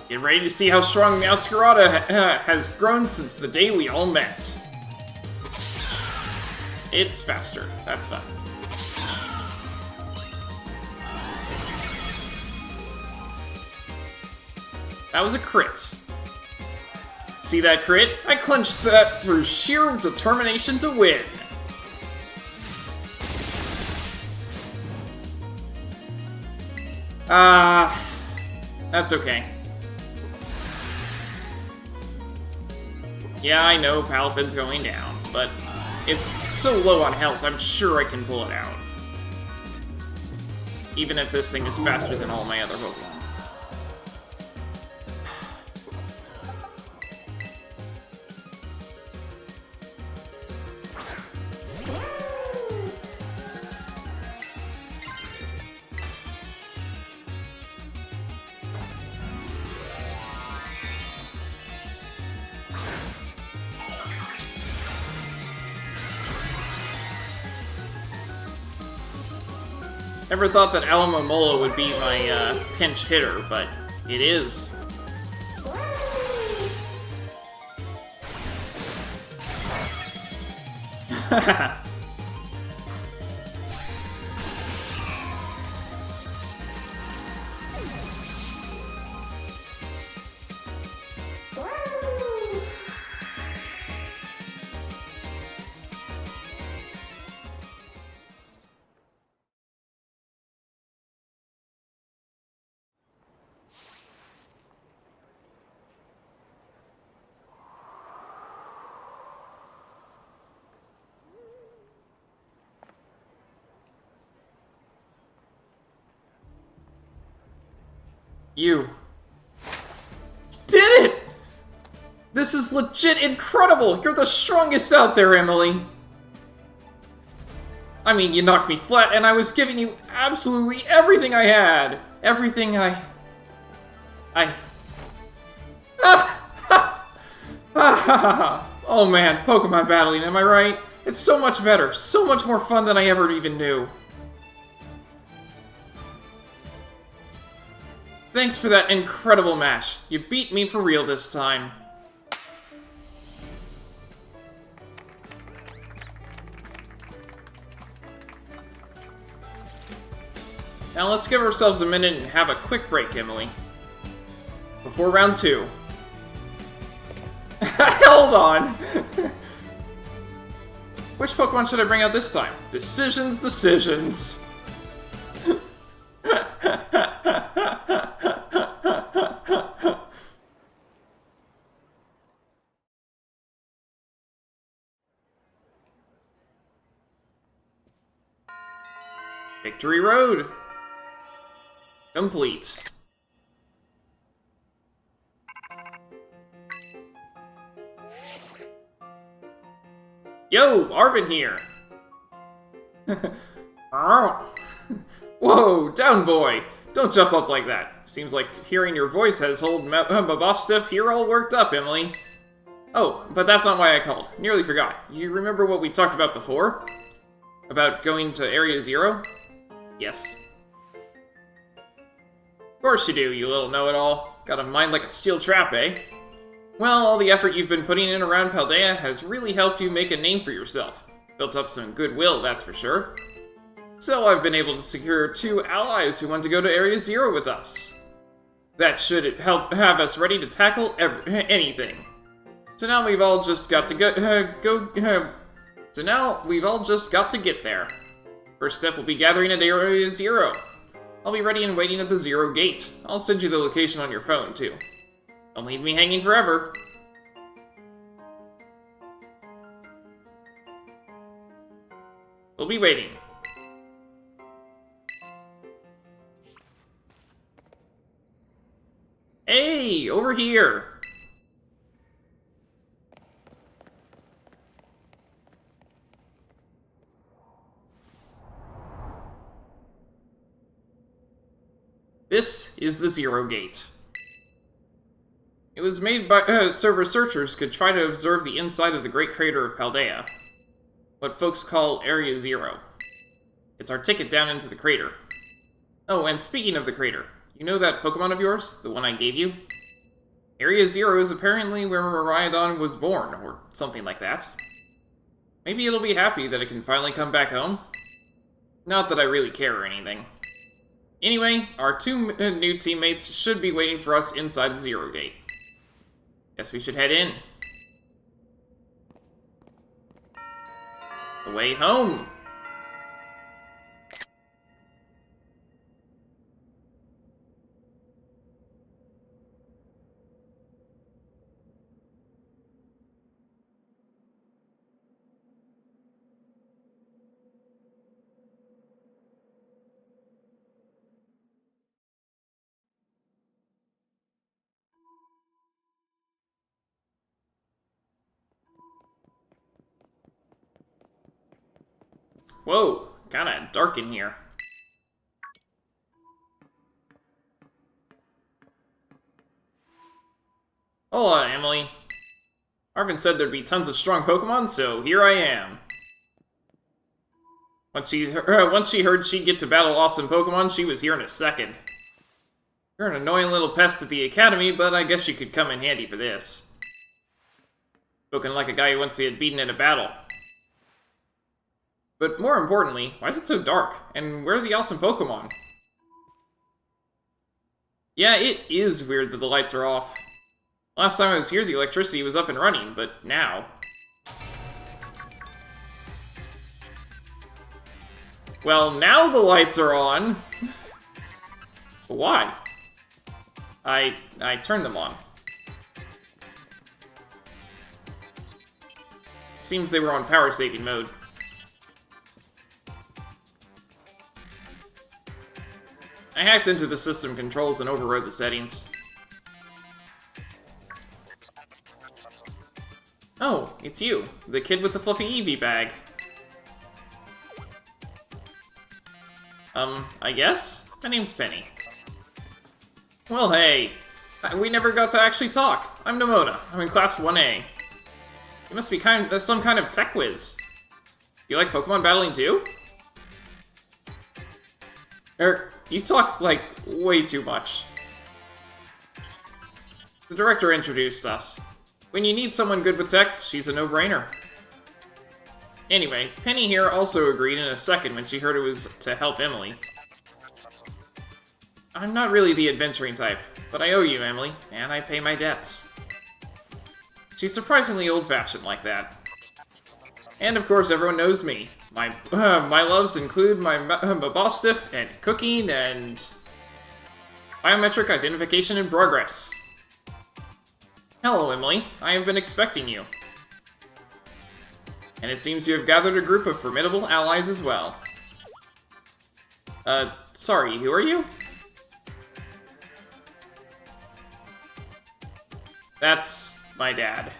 Get ready to see how strong Meowscarada has grown since the day we all met. It's faster. That's fun. That was a crit. See that crit? I clenched that through sheer determination to win. That's okay. Yeah, I know Palpin's going down, but it's so low on health, I'm sure I can pull it out. Even if this thing is faster than all my other Pokemon. Never thought that Alamomola would be my pinch hitter, but it is. You did it! This is legit incredible! You're the strongest out there, Emily! I mean, you knocked me flat, and I was giving you absolutely everything I had! Everything I... Oh man, Pokemon battling, am I right? It's so much better, so much more fun than I ever even knew. Thanks for that incredible match. You beat me for real this time. Now let's give ourselves a minute and have a quick break, Emily. Before round 2. Hold on! Which Pokemon should I bring out this time? Decisions. Victory Road. Complete. Yo, Arven here. Whoa, down boy. Don't jump up like that. Seems like hearing your voice has hold Mabostiff here all worked up, Emily. Oh, but that's not why I called. Nearly forgot. You remember what we talked about before? About going to Area 0? Yes. Of course you do, you little know-it-all. Got a mind like a steel trap, eh? Well, all the effort you've been putting in around Paldea has really helped you make a name for yourself. Built up some goodwill, that's for sure. So I've been able to secure 2 allies who want to go to Area 0 with us. That should help have us ready to tackle anything. So now we've all just got to So now we've all just got to get there. First step will be gathering at Area 0. I'll be ready and waiting at the 0 gate. I'll send you the location on your phone, too. Don't leave me hanging forever. We'll be waiting. Hey, over here! This is the 0 gate. It was made by so researchers could try to observe the inside of the Great Crater of Paldea, what folks call Area 0. It's our ticket down into the crater. Oh, and speaking of the crater, you know that Pokemon of yours? The one I gave you? Area 0 is apparently where Miraidon was born, or something like that. Maybe it'll be happy that it can finally come back home. Not that I really care or anything. Anyway, our two new teammates should be waiting for us inside the 0 gate. Guess we should head in. The way home! Whoa, kinda dark in here. Hola, Emily. Arven said there'd be tons of strong Pokemon, so here I am. Once she heard she'd get to battle awesome Pokemon, she was here in a second. You're an annoying little pest at the Academy, but I guess you could come in handy for this. Spoken like a guy who wants to get beaten in a battle. But more importantly, why is it so dark? And where are the awesome Pokemon? Yeah, it is weird that the lights are off. Last time I was here, the electricity was up and running, but now... Well, now the lights are on! Why? I turned them on. Seems they were on power saving mode. I hacked into the system controls and overrode the settings. Oh, it's you, the kid with the fluffy Eevee bag. I guess? My name's Penny. Well, hey, we never got to actually talk. I'm Nimona. I'm in Class 1A. You must be some kind of tech whiz. You like Pokemon battling too? You talk, like, way too much. The director introduced us. When you need someone good with tech, she's a no-brainer. Anyway, Penny here also agreed in a second when she heard it was to help Emily. I'm not really the adventuring type, but I owe you, Emily, and I pay my debts. She's surprisingly old-fashioned like that. And of course, everyone knows me. My loves include my boss stiff and cooking and biometric identification in progress. Hello, Emily. I have been expecting you. And it seems you have gathered a group of formidable allies as well. Sorry, who are you? That's my dad.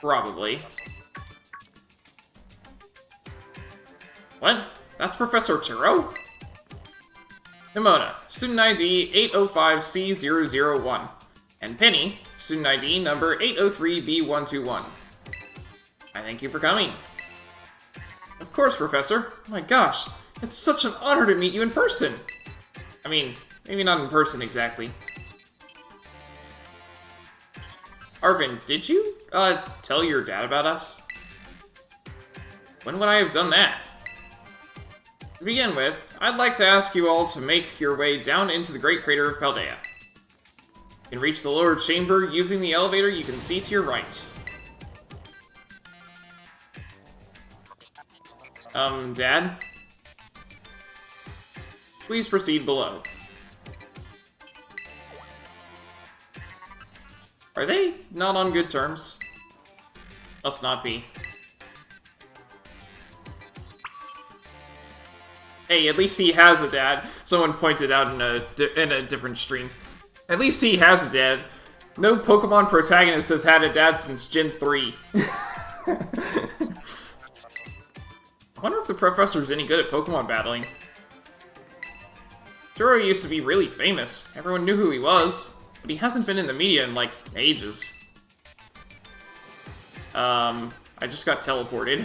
Probably. What? That's Professor Turo? Nimona, student ID 805C001. And Penny, student ID number 803B121. I thank you for coming. Of course, Professor. My gosh, it's such an honor to meet you in person. I mean, maybe not in person exactly. Arven, did you, tell your dad about us? When would I have done that? To begin with, I'd like to ask you all to make your way down into the Great Crater of Paldea. You can reach the lower chamber using the elevator you can see to your right. Dad? Please proceed below. Are they not on good terms? Must not be. Hey, at least he has a dad. Someone pointed out in a different stream. At least he has a dad. No Pokemon protagonist has had a dad since Gen 3. I wonder if the professor's any good at Pokemon battling. Sure, he used to be really famous. Everyone knew who he was. But he hasn't been in the media in, like, ages. I just got teleported.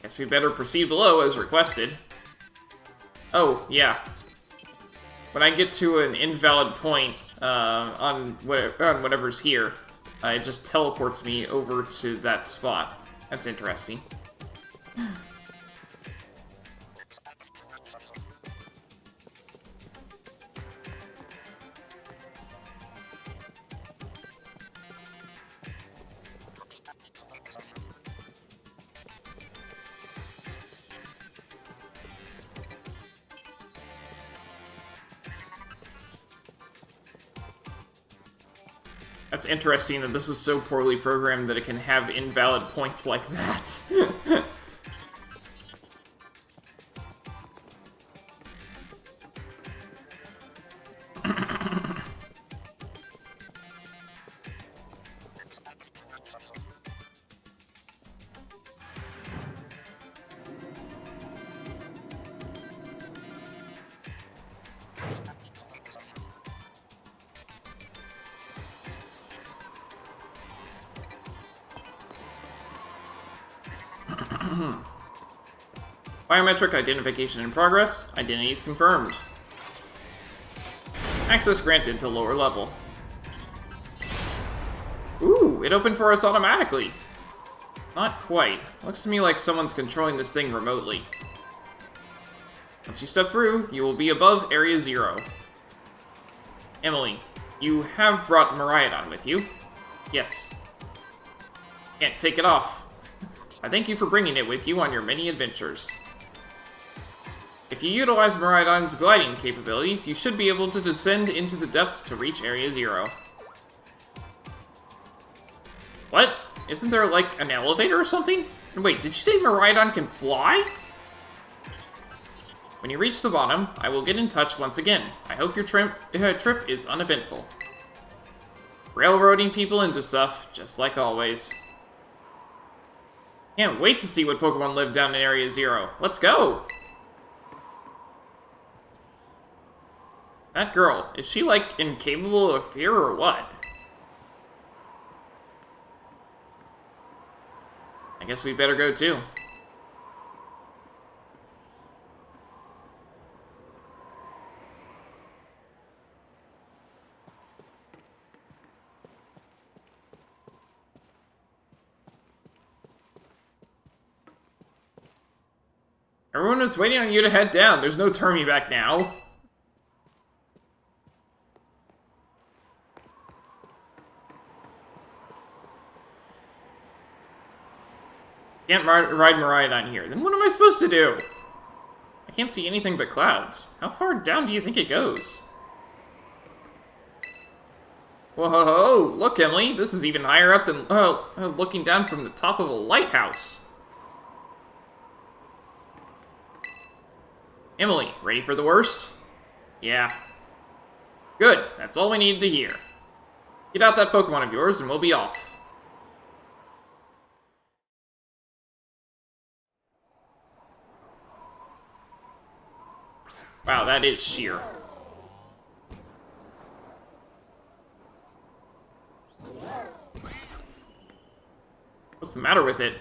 Guess we better proceed below as requested. Oh, yeah. When I get to an invalid point, on whatever's here, it just teleports me over to that spot. That's interesting. That's interesting that this is so poorly programmed that it can have invalid points like that. Biometric identification in progress. Identities confirmed. Access granted to lower level. Ooh, it opened for us automatically. Not quite. Looks to me like someone's controlling this thing remotely. Once you step through, you will be above Area 0. Emily, you have brought Miraidon with you. Yes. Can't take it off. I thank you for bringing it with you on your many adventures. If you utilize Miraidon's gliding capabilities, you should be able to descend into the depths to reach Area 0. What? Isn't there, like, an elevator or something? Wait, did you say Miraidon can fly? When you reach the bottom, I will get in touch once again. I hope your trip is uneventful. Railroading people into stuff, just like always. Can't wait to see what Pokemon live down in Area 0. Let's go! That girl, is she, like, incapable of fear or what? I guess we better go, too. Everyone is waiting on you to head down. There's no turning back now. Can't ride Miraidon here. Then what am I supposed to do? I can't see anything but clouds. How far down do you think it goes? Whoa, look, Emily. This is even higher up than looking down from the top of a lighthouse. Emily, ready for the worst? Yeah. Good, that's all we needed to hear. Get out that Pokemon of yours and we'll be off. Wow, that is sheer. What's the matter with it?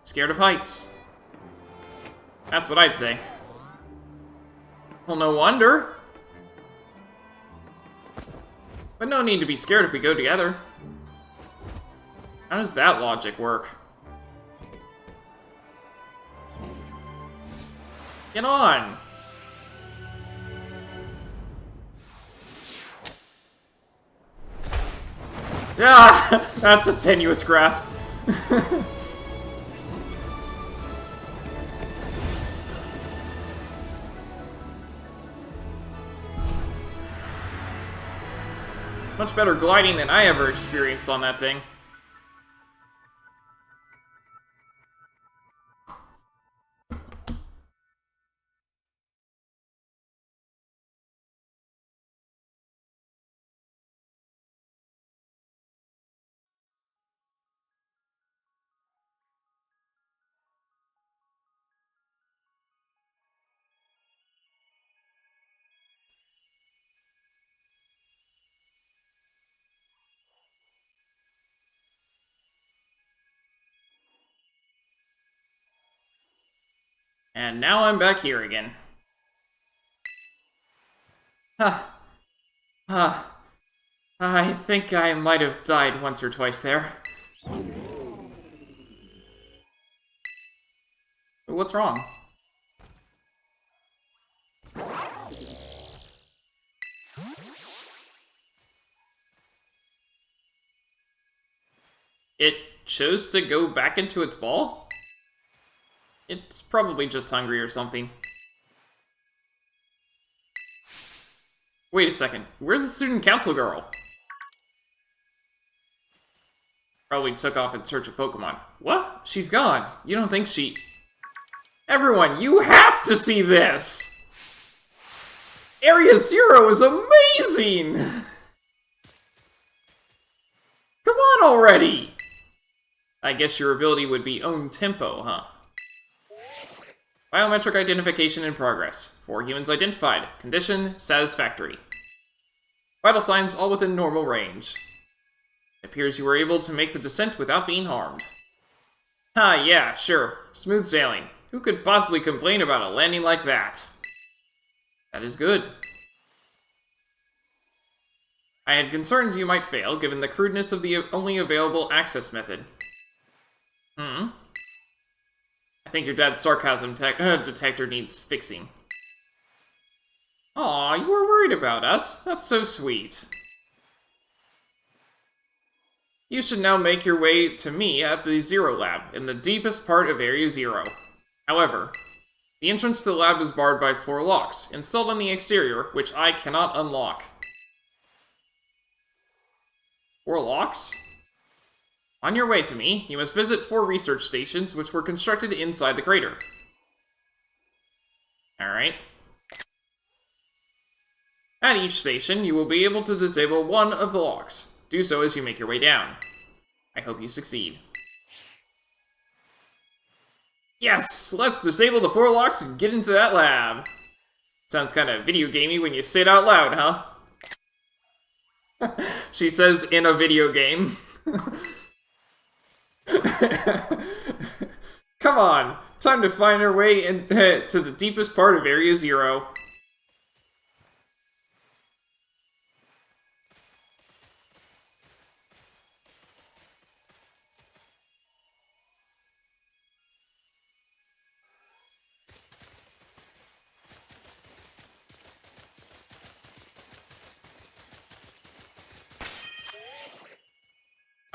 Scared of heights. That's what I'd say. Well, no wonder. But no need to be scared if we go together. How does that logic work? Get on! Yeah! That's a tenuous grasp. Much better gliding than I ever experienced on that thing. And now I'm back here again. Huh. I think I might have died once or twice there. What's wrong? It chose to go back into its ball? It's probably just hungry or something. Wait a second, where's the student council girl? Probably took off in search of Pokemon. What? She's gone. You don't think she... Everyone, you have to see this! Area Zero is amazing! Come on already! I guess your ability would be own tempo, huh? Biometric identification in progress. 4 humans identified. Condition, satisfactory. Vital signs all within normal range. It appears you were able to make the descent without being harmed. Yeah, sure. Smooth sailing. Who could possibly complain about a landing like that? That is good. I had concerns you might fail, given the crudeness of the only available access method. I think your dad's sarcasm detector needs fixing. Aw, you were worried about us. That's so sweet. You should now make your way to me at the Zero Lab, in the deepest part of Area Zero. However, the entrance to the lab is barred by 4 locks, installed on the exterior, which I cannot unlock. 4 locks? On your way to me, you must visit 4 research stations which were constructed inside the crater. Alright. At each station, you will be able to disable one of the locks. Do so as you make your way down. I hope you succeed. Yes! Let's disable the 4 locks and get into that lab! Sounds kinda video gamey when you say it out loud, huh? She says in a video game. Come on! Time to find our way to the deepest part of Area Zero.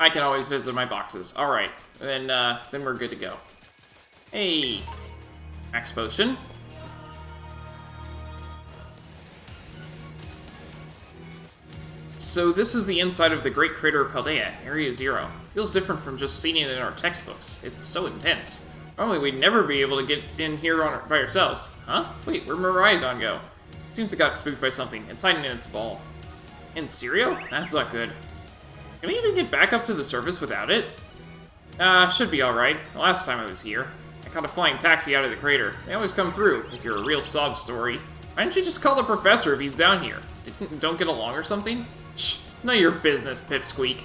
I can always visit my boxes. Alright, then we're good to go. Hey! Max Potion. So this is the inside of the Great Crater of Paldea, Area Zero. Feels different from just seeing it in our textbooks. It's so intense. Normally we'd never be able to get in here by ourselves. Huh? Wait, where'd Miraidon go? Seems it got spooked by something. It's hiding in its ball. In Cereal? That's not good. Can we even get back up to the surface without it? Should be alright. The last time I was here, I caught a flying taxi out of the crater. They always come through, if you're a real sob story. Why didn't you just call the professor if he's down here? Don't get along or something? Shh, none of your business, Pipsqueak.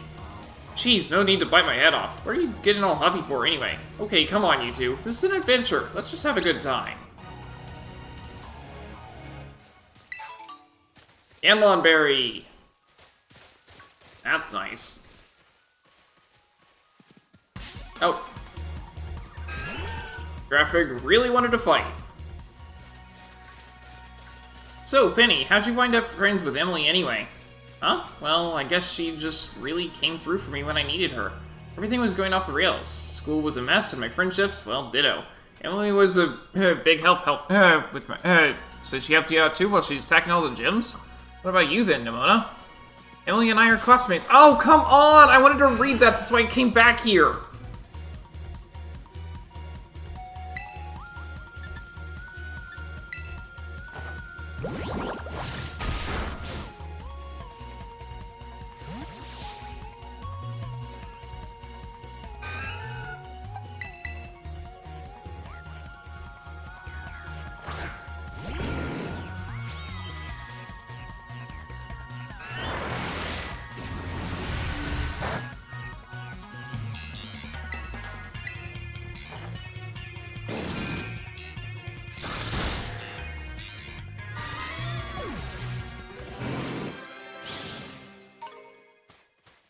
Jeez, no need to bite my head off. What are you getting all huffy for anyway? Okay, come on, you two. This is an adventure. Let's just have a good time. Anlon Berry! That's nice. Oh. Graphic really wanted to fight. So, Penny, how'd you wind up friends with Emily anyway? Huh? Well, I guess she just really came through for me when I needed her. Everything was going off the rails. School was a mess, and my friendships, well, ditto. Emily was a big help with my. So she helped you out too while she's attacking all the gyms? What about you then, Nimona? Emily and I are classmates. Oh, come on! I wanted to read that, that's why I came back here.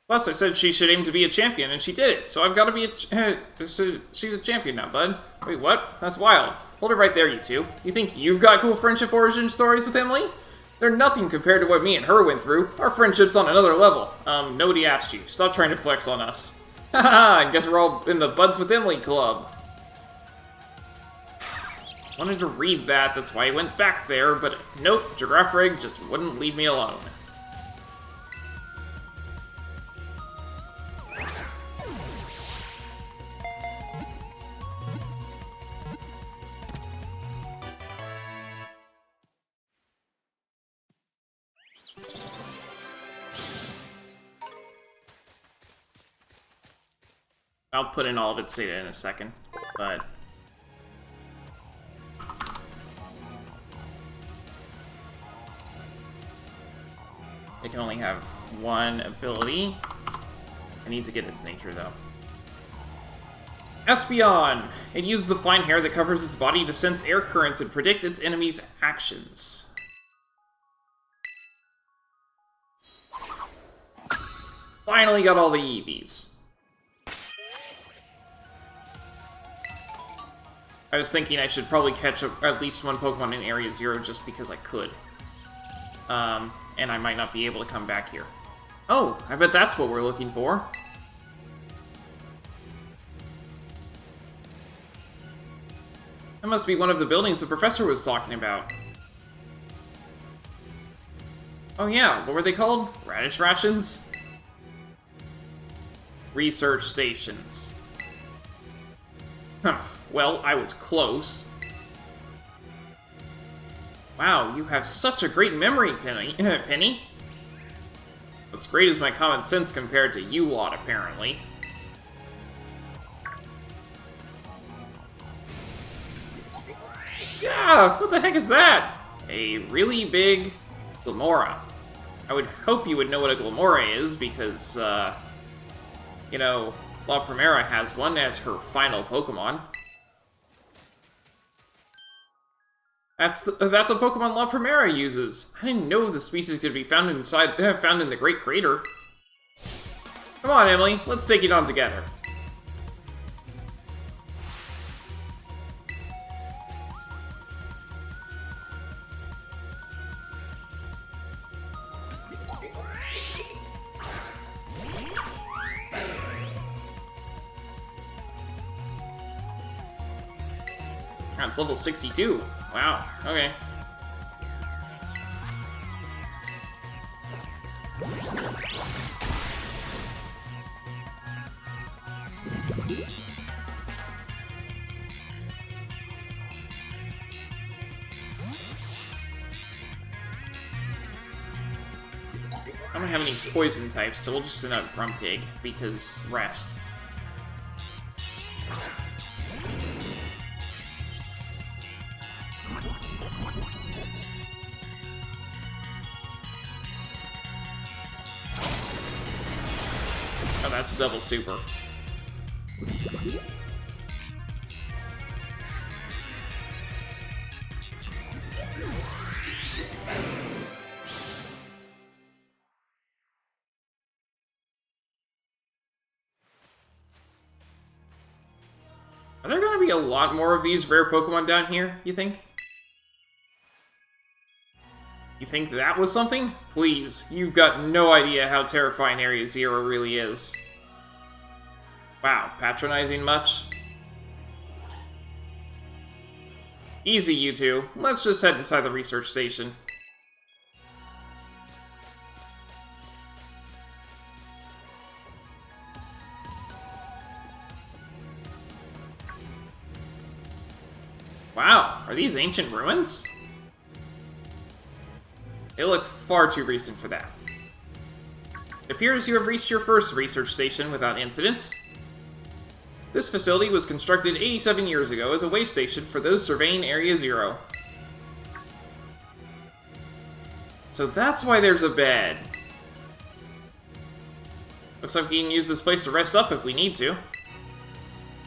Plus, I said she should aim to be a champion, and she did it, so I've got to be so she's a champion now, bud. Wait, what? That's wild. Hold it right there, you two. You think you've got cool friendship origin stories with Emily? They're nothing compared to what me and her went through. Our friendship's on another level. Nobody asked you. Stop trying to flex on us. Haha, I guess we're all in the Buds with Emily club. Wanted to read that, that's why I went back there, but nope, Giraffe Rig just wouldn't leave me alone. I'll put in all of its data in a second, but... it can only have one ability. I need to get its nature, though. Espeon! It uses the fine hair that covers its body to sense air currents and predict its enemies' actions. Finally got all the EVs. I was thinking I should probably catch at least one Pokemon in Area 0 just because I could. And I might not be able to come back here. Oh, I bet that's what we're looking for. That must be one of the buildings the professor was talking about. Oh yeah, what were they called? Radish rations? Research stations. Huh. Well, I was close. Wow, you have such a great memory, Penny. Penny? What's great is my common sense compared to you lot, apparently. Yeah, what the heck is that? A really big Glamora. I would hope you would know what a Glamora is, because, you know, La Primera has one as her final Pokemon. That's a Pokemon La Primera uses. I didn't know the species could be found in the Great Crater. Come on, Emily, let's take it on together. Oh, it's level 62. Wow, okay. I don't have any poison types, so we'll just send out Grumpig, because rest. Oh, that's double super. Are there gonna be a lot more of these rare Pokemon down here, you think? You think that was something? Please, you've got no idea how terrifying Area Zero really is. Wow, patronizing much? Easy, you two. Let's just head inside the research station. Wow, are these ancient ruins? They look far too recent for that. It appears you have reached your first research station without incident. This facility was constructed 87 years ago as a way station for those surveying Area Zero. So that's why there's a bed. Looks like we can use this place to rest up if we need to.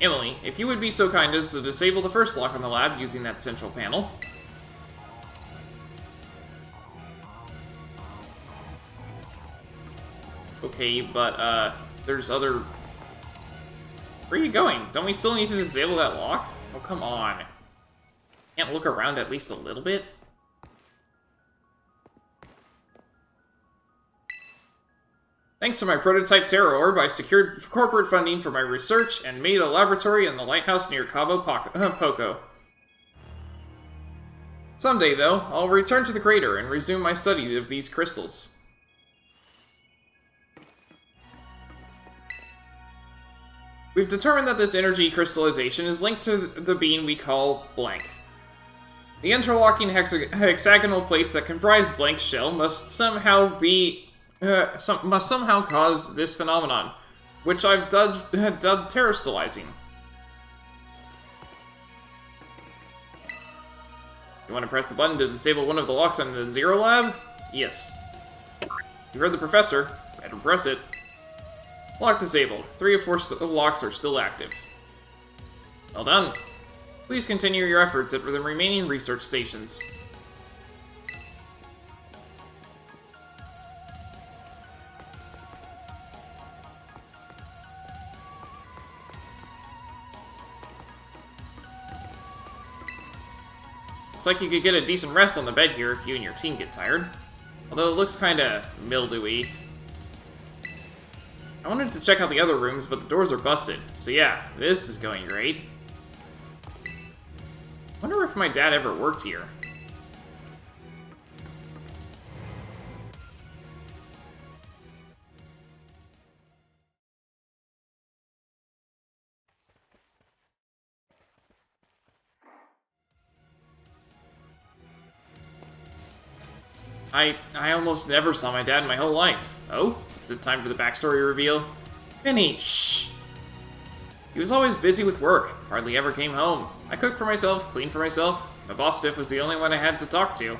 Emily, if you would be so kind as to disable the first lock on the lab using that central panel. Okay, but, there's other... Where are you going? Don't we still need to disable that lock? Oh, come on. Can't look around at least a little bit? Thanks to my prototype Terror Orb, I secured corporate funding for my research and made a laboratory in the lighthouse near Cabo Poco. Someday, though, I'll return to the crater and resume my study of these crystals. We've determined that this energy crystallization is linked to the being we call Blank. The interlocking hexagonal plates that comprise Blank's shell must somehow cause this phenomenon, which I've dubbed terrestrializing. You want to press the button to disable one of the locks on the Zero Lab? Yes. You heard the professor. Better press it. Lock disabled. 3 of 4 locks are still active. Well done. Please continue your efforts at the remaining research stations. Looks like you could get a decent rest on the bed here if you and your team get tired. Although it looks kinda mildewy. I wanted to check out the other rooms, but the doors are busted. So yeah, this is going great. Wonder if my dad ever worked here. I almost never saw my dad in my whole life. Oh? Is it time for the backstory reveal? Penny, shh! He was always busy with work, hardly ever came home. I cooked for myself, cleaned for myself. My boss Stiff was the only one I had to talk to.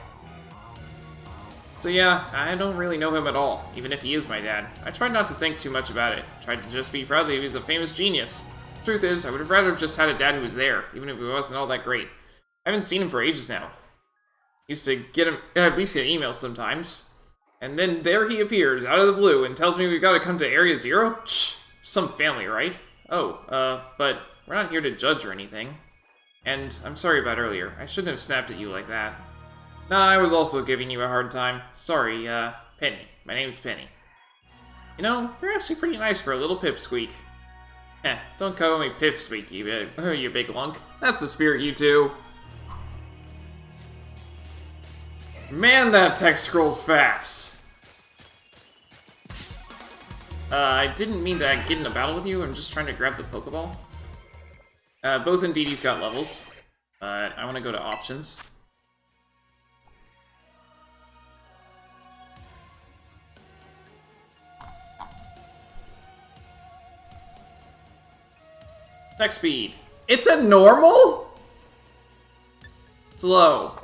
So yeah, I don't really know him at all, even if he is my dad. I tried not to think too much about it. Tried to just be proud that he was a famous genius. Truth is, I would have rather just had a dad who was there, even if he wasn't all that great. I haven't seen him for ages now. Used to get him, at least get emails sometimes. And then there he appears, out of the blue, and tells me we've got to come to Area Zero? Shh, some family, right? Oh, but we're not here to judge or anything. And I'm sorry about earlier. I shouldn't have snapped at you like that. Nah, I was also giving you a hard time. Sorry, Penny. My name's Penny. You know, you're actually pretty nice for a little pipsqueak. Heh, don't call me pipsqueak, you big lunk. That's the spirit, you two. Man, that text scrolls fast. I didn't mean to get in a battle with you. I'm just trying to grab the Pokeball. Both Indeedys got levels, but I want to go to options. Text speed. It's a normal? It's low.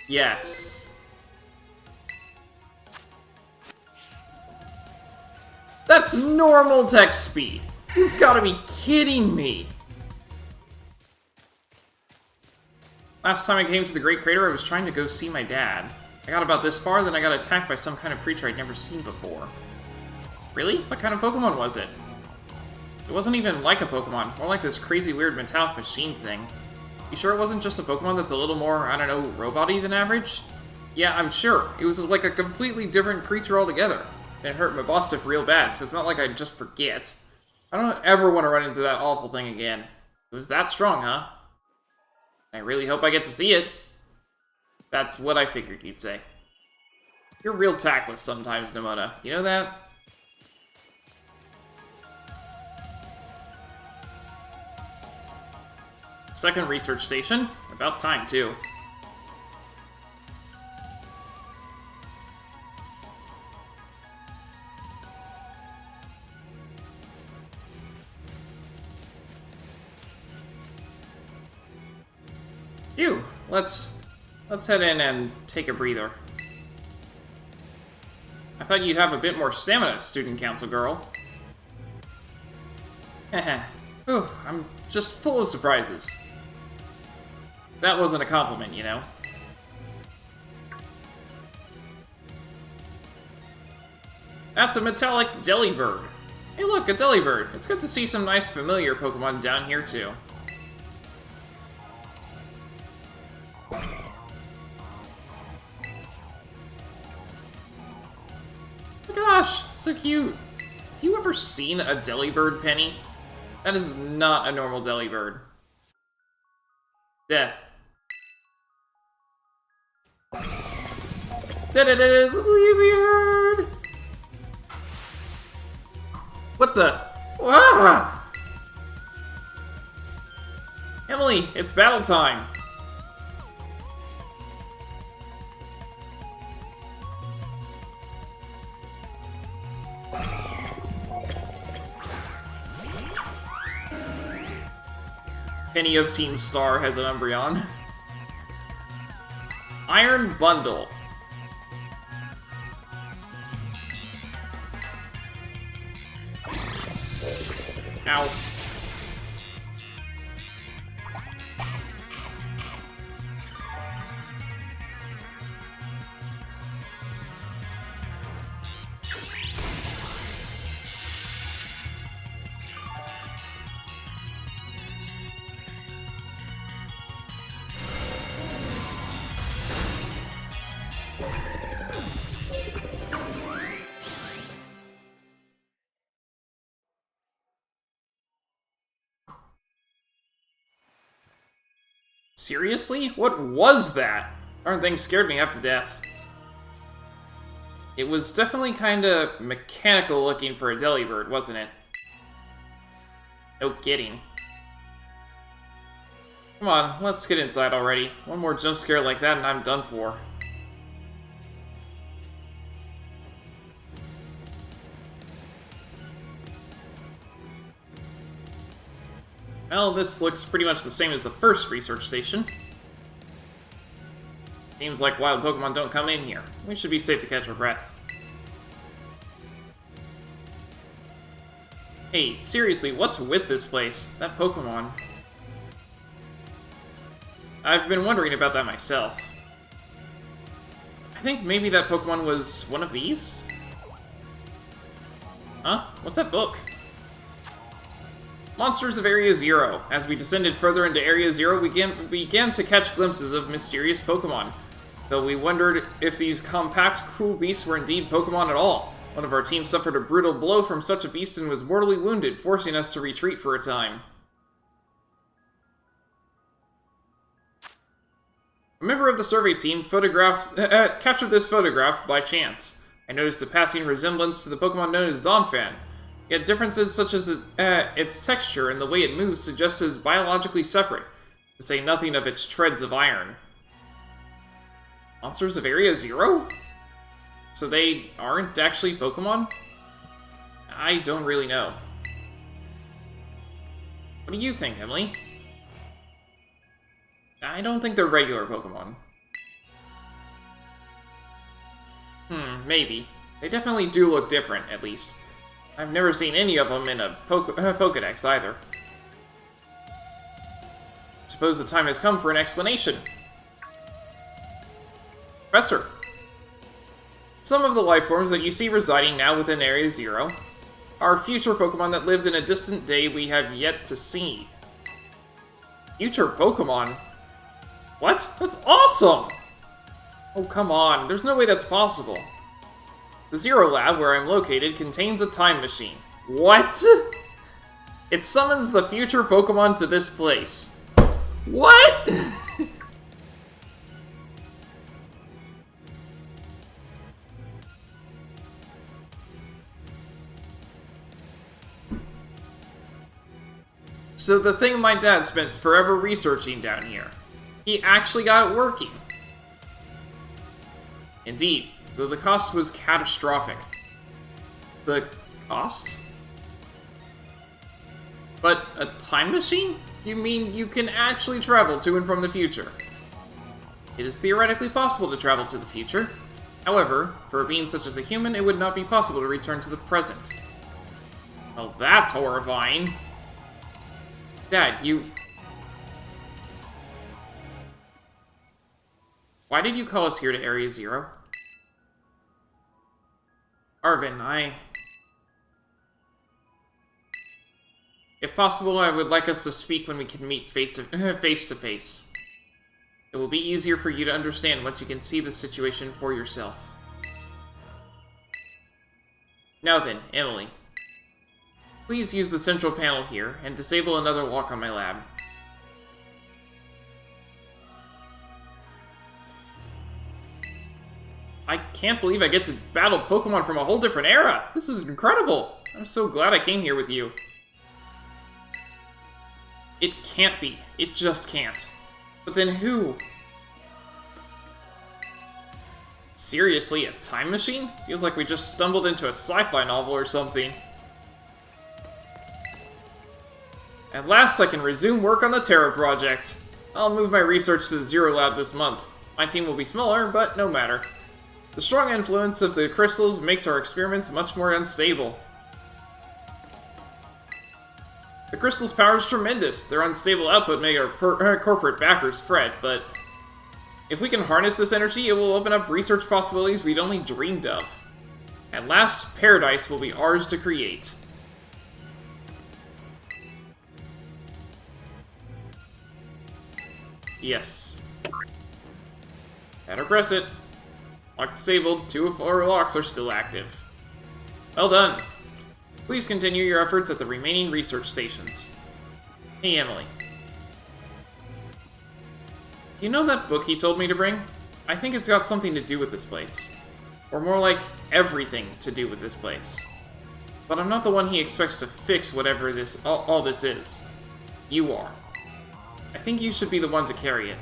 Yes. That's normal text speed. You've got to be kidding me. Last time I came to the Great Crater, I was trying to go see my dad. I got about this far, then I got attacked by some kind of creature I'd never seen before. Really? What kind of Pokemon was it? It wasn't even like a Pokemon, more like this crazy weird metallic machine thing. You sure it wasn't just a Pokemon that's a little more, I don't know, robot-y than average? Yeah, I'm sure. It was like a completely different creature altogether. And it hurt my boss stuff real bad, so it's not like I'd just forget. I don't ever want to run into that awful thing again. It was that strong, huh? I really hope I get to see it. That's what I figured you'd say. You're real tactless sometimes, Nimona. You know that? Second research station. About time, too. Phew. Let's head in and take a breather. I thought you'd have a bit more stamina, student council girl. Heh. Ooh, I'm just full of surprises. That wasn't a compliment, you know. That's a metallic Delibird. Hey look, a Delibird. It's good to see some nice familiar Pokemon down here, too. Gosh, so cute. Have you ever seen a Delibird, Penny? That is not a normal Delibird. Yeah. Delibird! What the? Ah! Emily, it's battle time. Penny of Team Star has an Umbreon. Iron Bundle. Ow. Seriously? What was that? Darn thing scared me up to death. It was definitely kinda mechanical looking for a Delibird, wasn't it? No kidding. Come on, let's get inside already. One more jump scare like that and I'm done for. Well, this looks pretty much the same as the first research station. Seems like wild Pokemon don't come in here. We should be safe to catch our breath. Hey, seriously, what's with this place? That Pokemon. I've been wondering about that myself. I think maybe that Pokemon was one of these? Huh? What's that book? Monsters of Area Zero. As we descended further into Area Zero, we began to catch glimpses of mysterious Pokemon, though we wondered if these compact, cruel beasts were indeed Pokemon at all. One of our team suffered a brutal blow from such a beast and was mortally wounded, forcing us to retreat for a time. A member of the survey team captured this photograph by chance. I noticed a passing resemblance to the Pokemon known as Donphan. Yet differences such as its texture and the way it moves suggest it is biologically separate, to say nothing of its treads of iron. Monsters of Area Zero? So they aren't actually Pokemon? I don't really know. What do you think, Emily? I don't think they're regular Pokemon. Maybe. They definitely do look different, at least. I've never seen any of them in a Pokedex either. Suppose the time has come for an explanation. Professor, some of the life forms that you see residing now within Area Zero are future Pokemon that lived in a distant day we have yet to see. Future Pokemon? What? That's awesome! Oh, come on. There's no way that's possible. The Zero Lab, where I'm located, contains a time machine. What? It summons the future Pokemon to this place. What? So the thing my dad spent forever researching down here, he actually got it working. Indeed, though the cost was catastrophic. The cost? But a time machine? You mean you can actually travel to and from the future? It is theoretically possible to travel to the future. However, for a being such as a human, it would not be possible to return to the present. Well, that's horrifying. Dad, you... Why did you call us here to Area Zero? Arven, If possible, I would like us to speak when we can meet face to face. It will be easier for you to understand once you can see the situation for yourself. Now then, Emily. Please use the central panel here, and disable another lock on my lab. I can't believe I get to battle Pokemon from a whole different era! This is incredible! I'm so glad I came here with you. It can't be. It just can't. But then who? Seriously, a time machine? Feels like we just stumbled into a sci-fi novel or something. At last I can resume work on the Terra project. I'll move my research to the Zero Lab this month. My team will be smaller, but no matter. The strong influence of the crystals makes our experiments much more unstable. The crystal's power is tremendous. Their unstable output may our corporate backers fret, but if we can harness this energy, it will open up research possibilities we'd only dreamed of. At last, paradise will be ours to create. Yes. Better press it. Lock disabled. 2 of 4 locks are still active. Well done. Please continue your efforts at the remaining research stations. Hey, Emily. You know that book he told me to bring? I think it's got something to do with this place. Or more like, everything to do with this place. But I'm not the one he expects to fix whatever all this is. You are. I think you should be the one to carry it.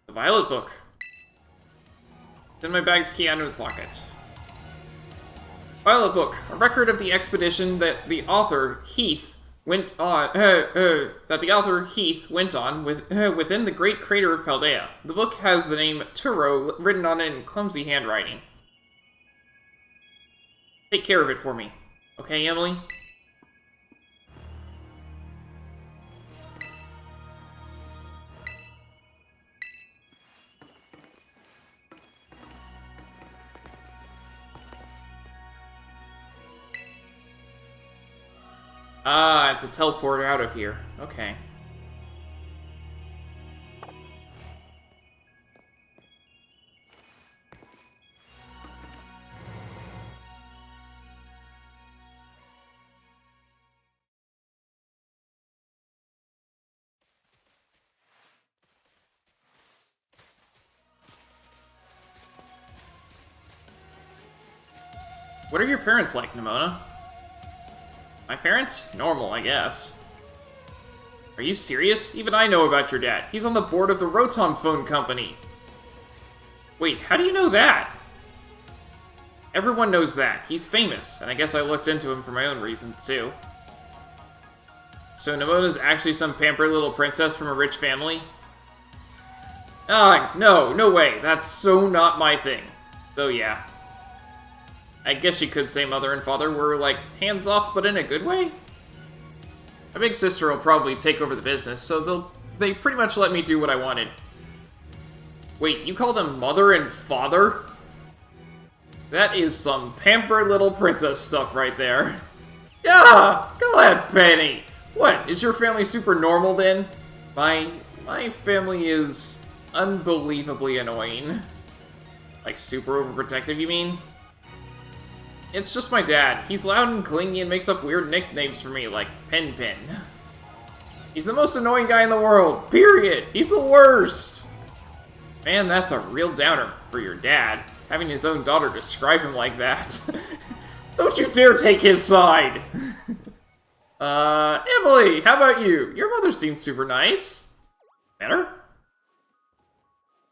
The Violet Book. Then my bag's key out of his pocket. Violet Book, a record of the expedition that the author Heath went on. Within the great crater of Paldea. The book has the name Turo written on it in clumsy handwriting. Take care of it for me, okay, Emily? Ah, it's a teleport out of here. Okay. What are your parents like, Nimona? My parents? Normal, I guess. Are you serious? Even I know about your dad. He's on the board of the Rotom Phone Company. Wait, how do you know that? Everyone knows that. He's famous, and I guess I looked into him for my own reasons, too. So Nimona's actually some pampered little princess from a rich family? Ah, no way. That's so not my thing. Though, yeah. I guess you could say mother and father were, like, hands-off, but in a good way? My big sister will probably take over the business, so they pretty much let me do what I wanted. Wait, you call them mother and father? That is some pampered little princess stuff right there. Yeah, go ahead, Penny. What? Is your family super normal then? My family is unbelievably annoying. Like super overprotective, you mean? It's just my dad. He's loud and clingy and makes up weird nicknames for me, like Pen Pen. He's the most annoying guy in the world, period! He's the worst! Man, that's a real downer for your dad, having his own daughter describe him like that. Don't you dare take his side! Emily, how about you? Your mother seems super nice. Better?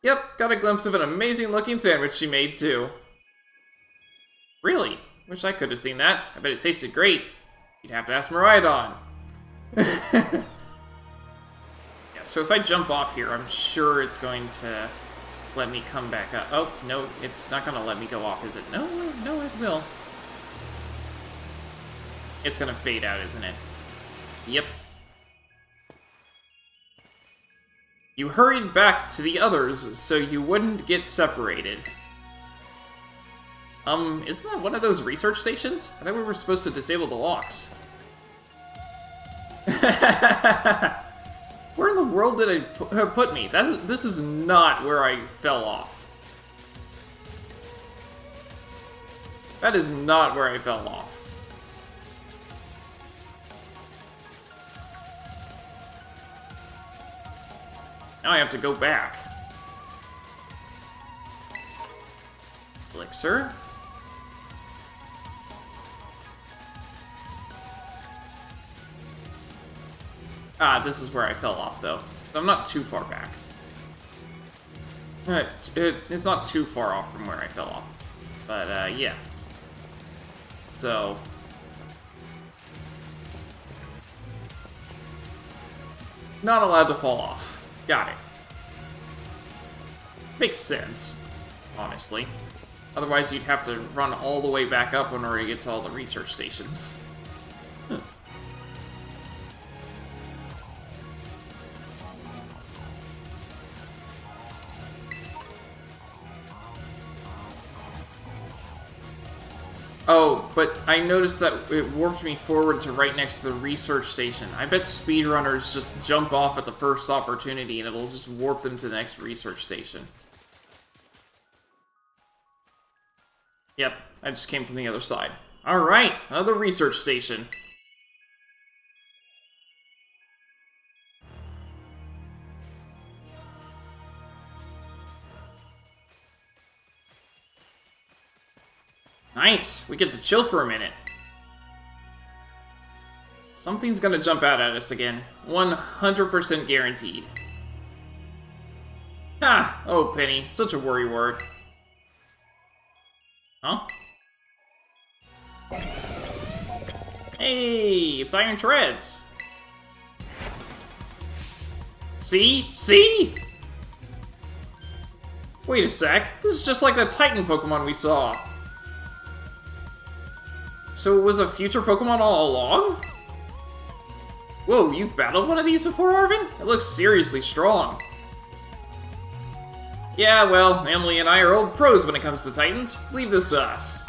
Yep, got a glimpse of an amazing-looking sandwich she made, too. Really? Wish I could have seen that. I bet it tasted great. You'd have to ask Miraidon. Yeah, so if I jump off here, I'm sure it's going to let me come back up. Oh, no, it's not going to let me go off, is it? No, it will. It's going to fade out, isn't it? Yep. You hurried back to the others so you wouldn't get separated. Isn't that one of those research stations? I thought we were supposed to disable the locks. Where in the world did it put me? This is not where I fell off. That is not where I fell off. Now I have to go back. Elixir. Ah, this is where I fell off, though. So I'm not too far back. It's not too far off from where I fell off. But, yeah. So... not allowed to fall off. Got it. Makes sense, honestly. Otherwise, you'd have to run all the way back up in order to get to all the research stations. Huh. Oh, but I noticed that it warped me forward to right next to the research station. I bet speedrunners just jump off at the first opportunity and it'll just warp them to the next research station. Yep, I just came from the other side. Alright, another research station. Nice, we get to chill for a minute. Something's gonna jump out at us again. 100% guaranteed. Ah, oh Penny, such a worry word. Huh? Hey, it's Iron Treads. See? See? Wait a sec, this is just like the Titan Pokemon we saw. So it was a future Pokemon all along? Whoa, you've battled one of these before, Arven? It looks seriously strong. Yeah, well, Emily and I are old pros when it comes to Titans. Leave this to us.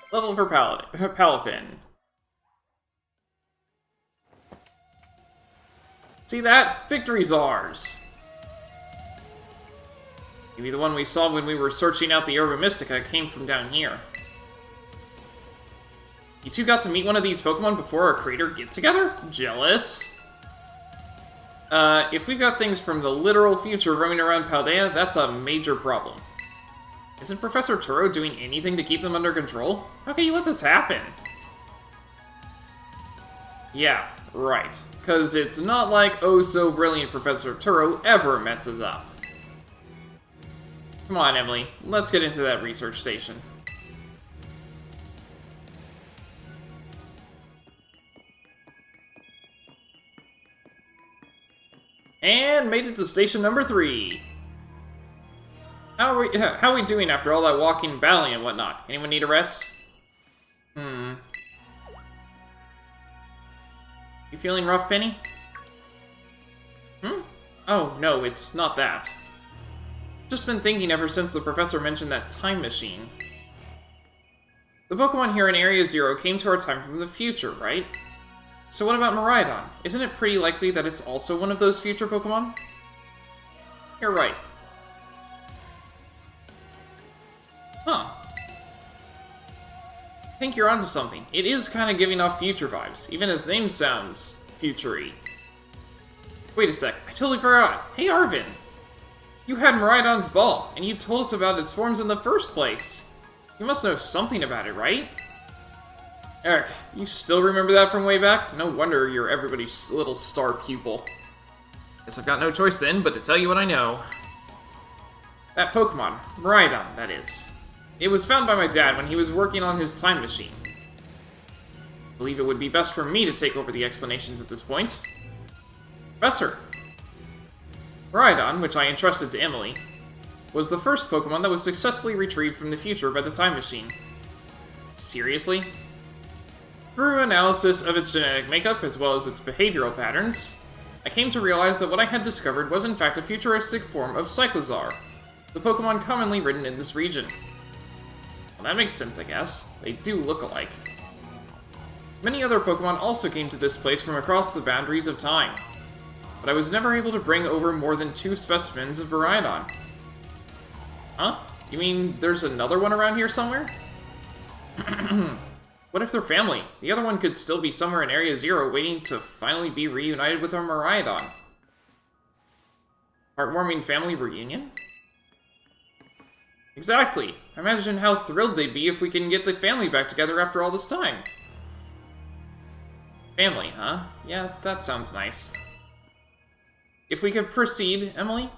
Level for Palafin. See that? Victory's ours! Maybe the one we saw when we were searching out the Urban Mystica came from down here. You two got to meet one of these Pokemon before our creator get-together? Jealous? If we've got things from the literal future roaming around Paldea, that's a major problem. Isn't Professor Turo doing anything to keep them under control? How can you let this happen? Yeah, right. Because it's not like oh-so-brilliant Professor Turo ever messes up. Come on, Emily. Let's get into that research station. And made it to station number 3. How are we doing after all that walking, battling, and whatnot? Anyone need a rest? You feeling rough, Penny? Oh, no, it's not that. Just been thinking ever since the professor mentioned that time machine. The Pokemon here in Area Zero came to our time from the future, right? So what about Miraidon? Isn't it pretty likely that it's also one of those future Pokemon? You're right. Huh. I think you're onto something. It is kind of giving off future vibes. Even its name sounds future-y. Wait a sec, I totally forgot. Hey, Arven! You had Miraidon's ball, and you told us about its forms in the first place. You must know something about it, right? Eric, you still remember that from way back? No wonder you're everybody's little star pupil. Guess I've got no choice then, but to tell you what I know. That Pokemon, Miraidon, that is. It was found by my dad when he was working on his time machine. I believe it would be best for me to take over the explanations at this point. Professor! Miraidon, which I entrusted to Emily, was the first Pokemon that was successfully retrieved from the future by the time machine. Seriously? Through analysis of its genetic makeup as well as its behavioral patterns, I came to realize that what I had discovered was in fact a futuristic form of Cyclizar, the Pokemon commonly ridden in this region. Well, that makes sense, I guess. They do look alike. Many other Pokemon also came to this place from across the boundaries of time, but I was never able to bring over more than 2 specimens of Miraidon. Huh? You mean there's another one around here somewhere? What if they're family? The other one could still be somewhere in Area Zero waiting to finally be reunited with our Miraidon. Heartwarming family reunion? Exactly! Imagine how thrilled they'd be if we can get the family back together after all this time. Family, huh? Yeah, that sounds nice. If we could proceed, Emily?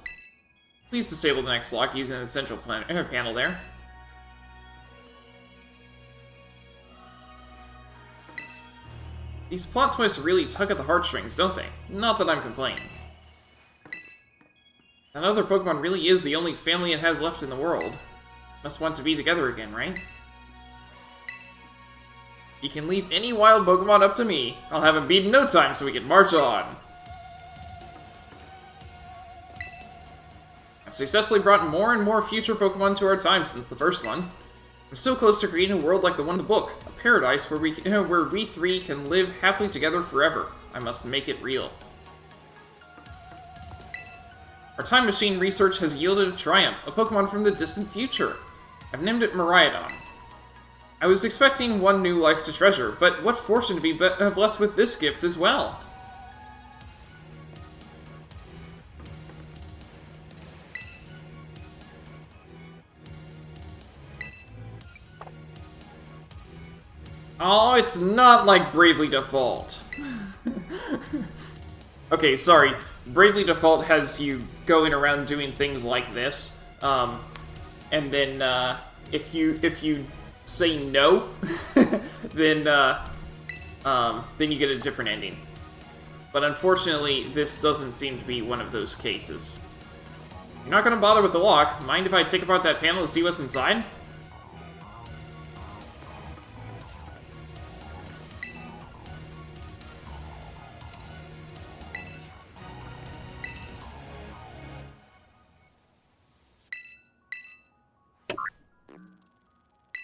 Please disable the next lock using the central panel there. These plot twists really tug at the heartstrings, don't they? Not that I'm complaining. That other Pokemon really is the only family it has left in the world. Must want to be together again, right? You can leave any wild Pokemon up to me. I'll have him beat in no time so we can march on. I've successfully brought more and more future Pokemon to our time since the first one. I'm so close to creating a world like the one in the book, a paradise where we three can live happily together forever. I must make it real. Our time machine research has yielded a triumph, a Pokemon from the distant future. I've named it Miraidon. I was expecting one new life to treasure, but what fortune to be blessed with this gift as well. Oh, it's not like Bravely Default. Okay, sorry. Bravely Default has you going around doing things like this, and then if you say no, then you get a different ending. But unfortunately, this doesn't seem to be one of those cases. You're not going to bother with the lock. Mind if I take apart that panel to see what's inside?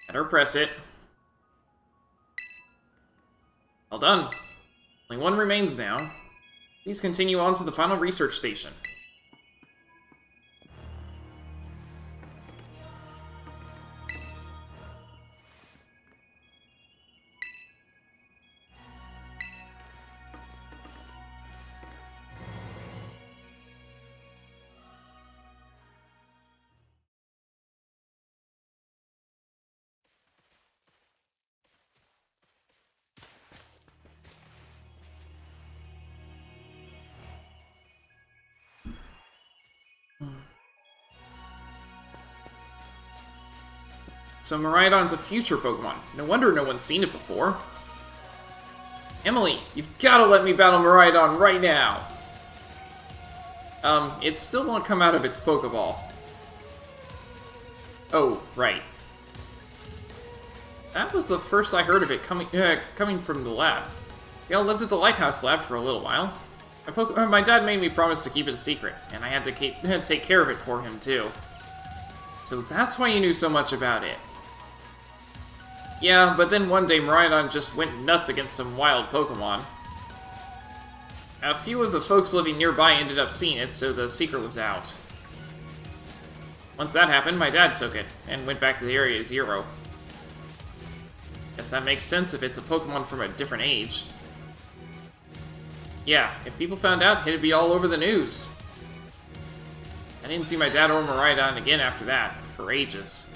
Better press it. Well done. Only one remains now. Please continue on to the final research station. So Miraidon's a future Pokemon. No wonder no one's seen it before. Emily, you've gotta let me battle Miraidon right now! It still won't come out of its Pokeball. Oh, right. That was the first I heard of it coming from the lab. Gale lived at the Lighthouse lab for a little while. My dad made me promise to keep it a secret, and I had to take care of it for him, too. So that's why you knew so much about it. Yeah, but then one day Miraidon just went nuts against some wild Pokemon. A few of the folks living nearby ended up seeing it, so the secret was out. Once that happened, my dad took it, and went back to the Area Zero. Guess that makes sense if it's a Pokemon from a different age. Yeah, if people found out, it'd be all over the news. I didn't see my dad or Miraidon again after that, for ages.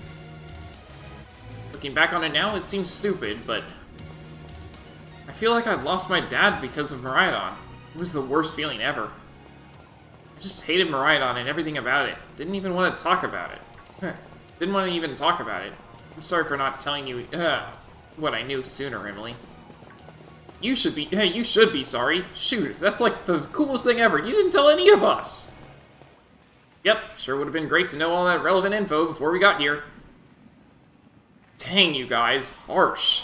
Looking back on it now, it seems stupid, but I feel like I lost my dad because of Miraidon. It was the worst feeling ever. I just hated Miraidon and everything about it. Didn't even want to talk about it. Didn't want to even talk about it. I'm sorry for not telling you what I knew sooner, Emily. You should be sorry. Shoot, that's like the coolest thing ever. You didn't tell any of us. Yep, sure would have been great to know all that relevant info before we got here. Dang, you guys. Harsh.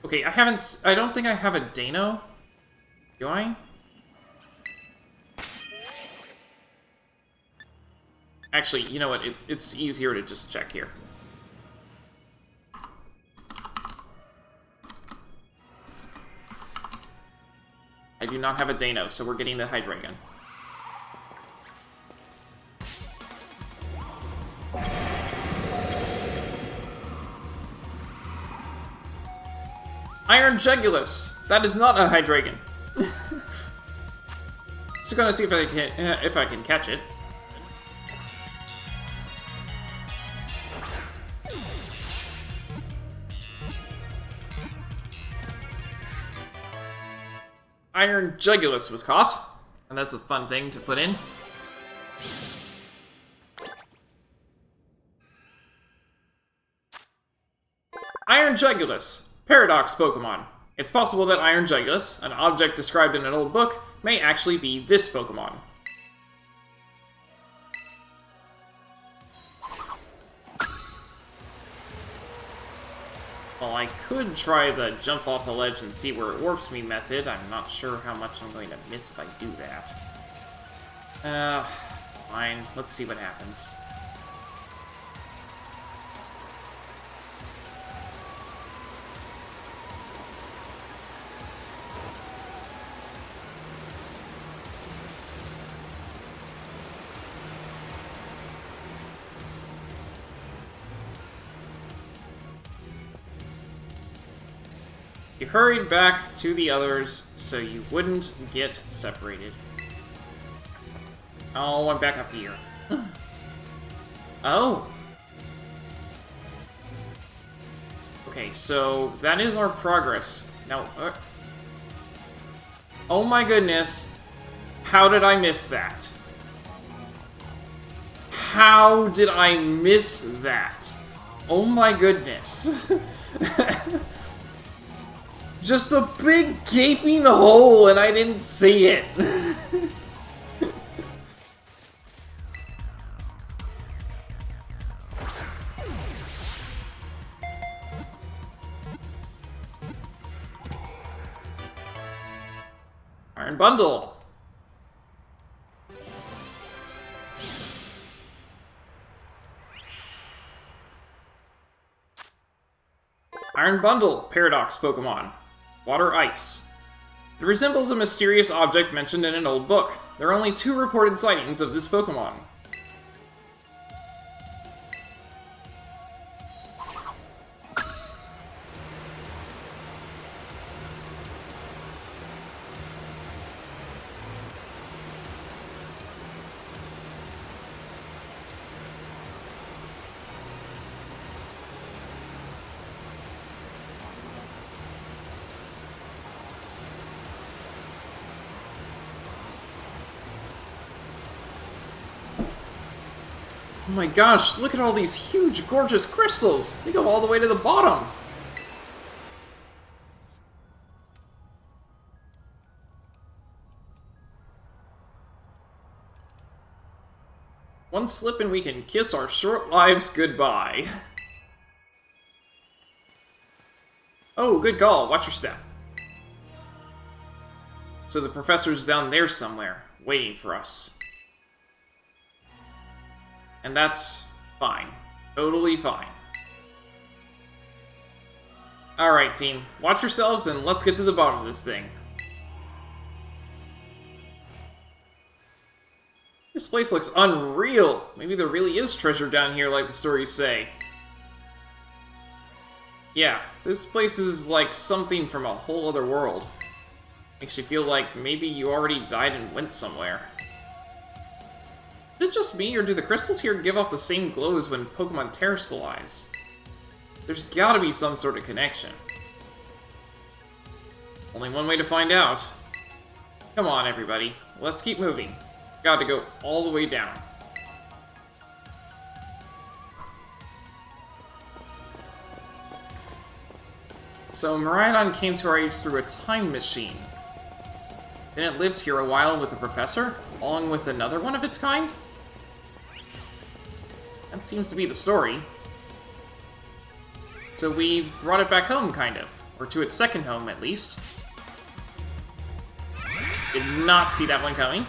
Okay, I don't think I have a Dano. Do I? Actually, you know what? It's easier to just check here. I do not have a Dano, so we're getting the Hydreigon. Iron Jegulus! That is not a Hydreigon. Just gonna see if I can catch it. Iron Jegulus was caught, and that's a fun thing to put in. Iron Jegulus, Paradox Pokemon. It's possible that Iron Jegulus, an object described in an old book, may actually be this Pokemon. Well, I could try the jump off the ledge and see where it warps me method. I'm not sure how much I'm going to miss if I do that. Fine. Let's see what happens. You hurried back to the others so you wouldn't get separated. Oh, I'm back up here. Oh! Okay, so that is our progress. Now, oh my goodness. How did I miss that? How did I miss that? Oh my goodness. Just a big gaping hole and I didn't see it. Iron Bundle. Iron Bundle, Paradox Pokemon. Water Ice. It resembles a mysterious object mentioned in an old book. There are only 2 reported sightings of this Pokemon. my gosh, look at all these huge, gorgeous crystals! They go all the way to the bottom! One slip and we can kiss our short lives goodbye. Oh, good call. Watch your step. So the professor's down there somewhere, waiting for us. And that's fine. Totally fine. Alright, team. Watch yourselves and let's get to the bottom of this thing. This place looks unreal. Maybe there really is treasure down here like the stories say. Yeah, this place is like something from a whole other world. Makes you feel like maybe you already died and went somewhere. Is it just me, or do the crystals here give off the same glow as when Pokemon terrestrialize? There's gotta be some sort of connection. Only one way to find out. Come on, everybody. Let's keep moving. Gotta go all the way down. So, Miraidon came to our age through a time machine. Then it lived here a while with the professor, along with another one of its kind? That seems to be the story. So we brought it back home, kind of. Or to its second home, at least. Did not see that one coming.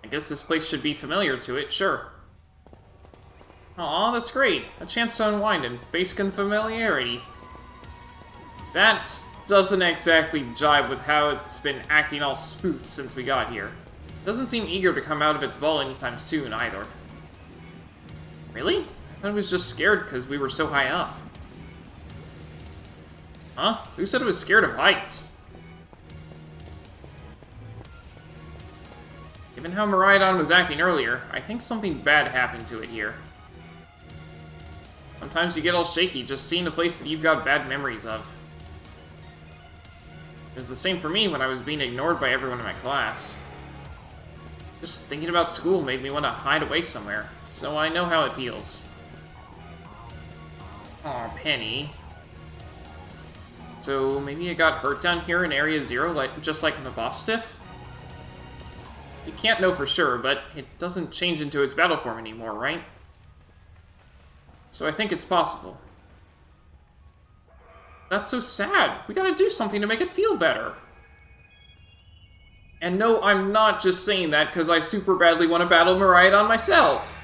I guess this place should be familiar to it, sure. Aw, that's great. A chance to unwind and bask in familiarity. That doesn't exactly jibe with how it's been acting all spooked since we got here. It doesn't seem eager to come out of its ball anytime soon, either. Really? I thought it was just scared because we were so high up. Huh? Who said it was scared of heights? Given how Miraidon was acting earlier, I think something bad happened to it here. Sometimes you get all shaky just seeing a place that you've got bad memories of. It was the same for me when I was being ignored by everyone in my class. Just thinking about school made me want to hide away somewhere, so I know how it feels. Aw, Penny. So maybe it got hurt down here in Area Zero, just like Mabostiff? You can't know for sure, but it doesn't change into its battle form anymore, right? So I think it's possible. That's so sad. We gotta do something to make it feel better. And no, I'm not just saying that because I super badly want to battle Miraidon myself.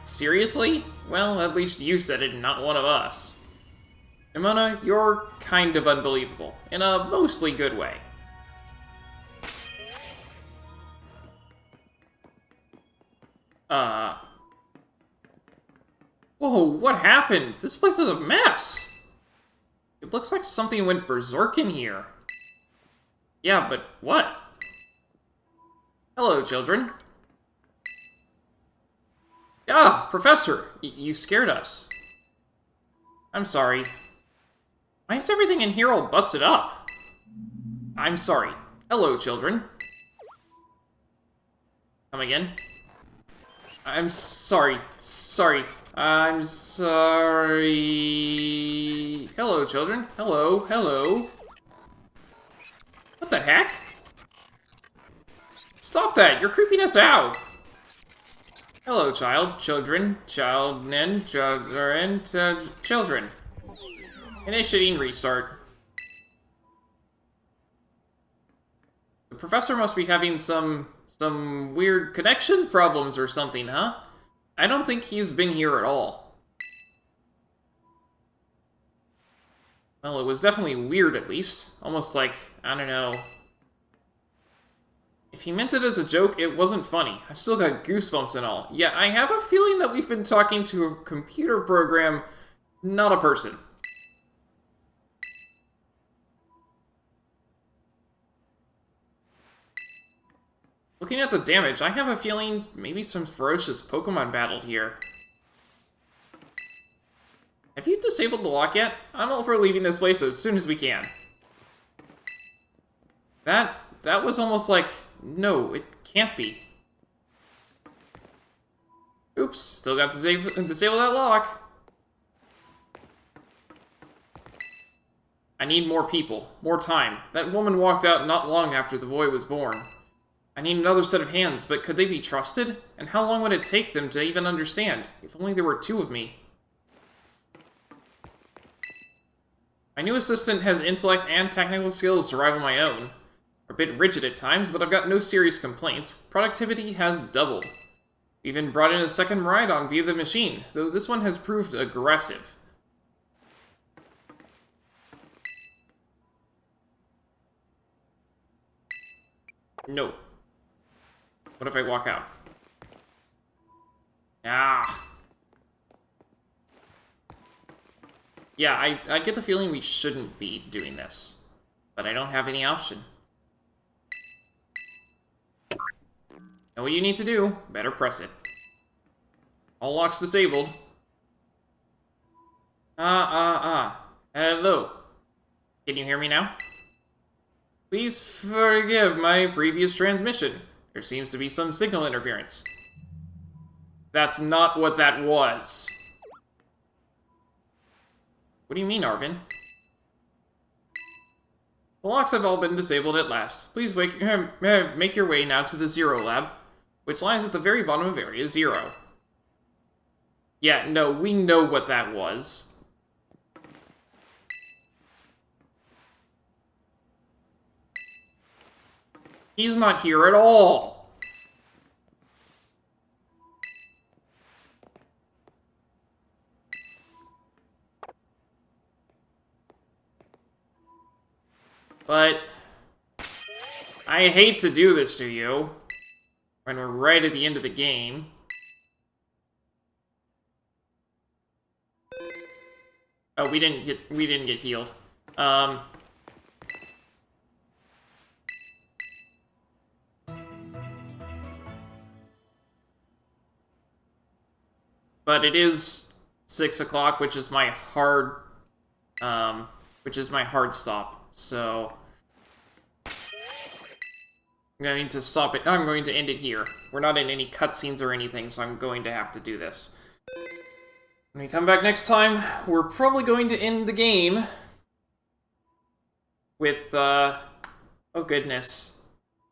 Seriously? Well, at least you said it and not one of us. Nimona, you're kind of unbelievable, in a mostly good way. Whoa, what happened? This place is a mess! It looks like something went berserk in here. Yeah, but what? Hello, children. Ah, Professor! You scared us. I'm sorry. Why is everything in here all busted up? I'm sorry. Hello, children. Come again? I'm sorry. Sorry. I'm sorry. Hello, children. Hello. Hello. What the heck? Stop that! You're creeping us out! Hello, child. Children. Children. Children. Initiating restart. The professor must be having some weird connection problems or something, huh? I don't think he's been here at all. Well, it was definitely weird, at least. Almost like, I don't know. If he meant it as a joke, it wasn't funny. I've still got goosebumps and all. Yeah, I have a feeling that we've been talking to a computer program Not a person. Looking at the damage, I have a feeling maybe some ferocious Pokemon battled here. Have you disabled the lock yet? I'm all for leaving this place as soon as we can. That was almost like, no, it can't be. Oops, still got to disable that lock. I need more people, more time. That woman walked out not long after the boy was born. I need another set of hands, but could they be trusted? And how long would it take them to even understand? If only there were two of me. My new assistant has intellect and technical skills to rival my own. A bit rigid at times, but I've got no serious complaints. Productivity has doubled. We even brought in a second Miraidon via the machine, though this one has proved aggressive. No. What if I walk out? Ah. Yeah, I get the feeling we shouldn't be doing this. But I don't have any option. Know what you need to do. Better press it. All locks disabled. Hello. Can you hear me now? Please forgive my previous transmission. There seems to be some signal interference. That's not what that was. What do you mean, Arven? The locks have all been disabled at last. Please make your way now to the Zero Lab, which lies at the very bottom of Area 0. Yeah, no, we know what that was. He's not here at all. But I hate to do this to you when we're right at the end of the game. Oh, we didn't get healed. But it is 6 o'clock, which is my hard stop. So I'm going to stop it. I'm going to end it here. We're not in any cutscenes or anything, so I'm going to have to do this. When we come back next time, we're probably going to end the game with, oh goodness.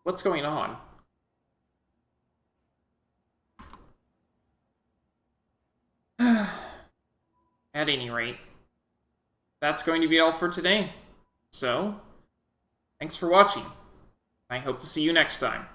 What's going on? At any rate, that's going to be all for today. So, thanks for watching. I hope to see you next time.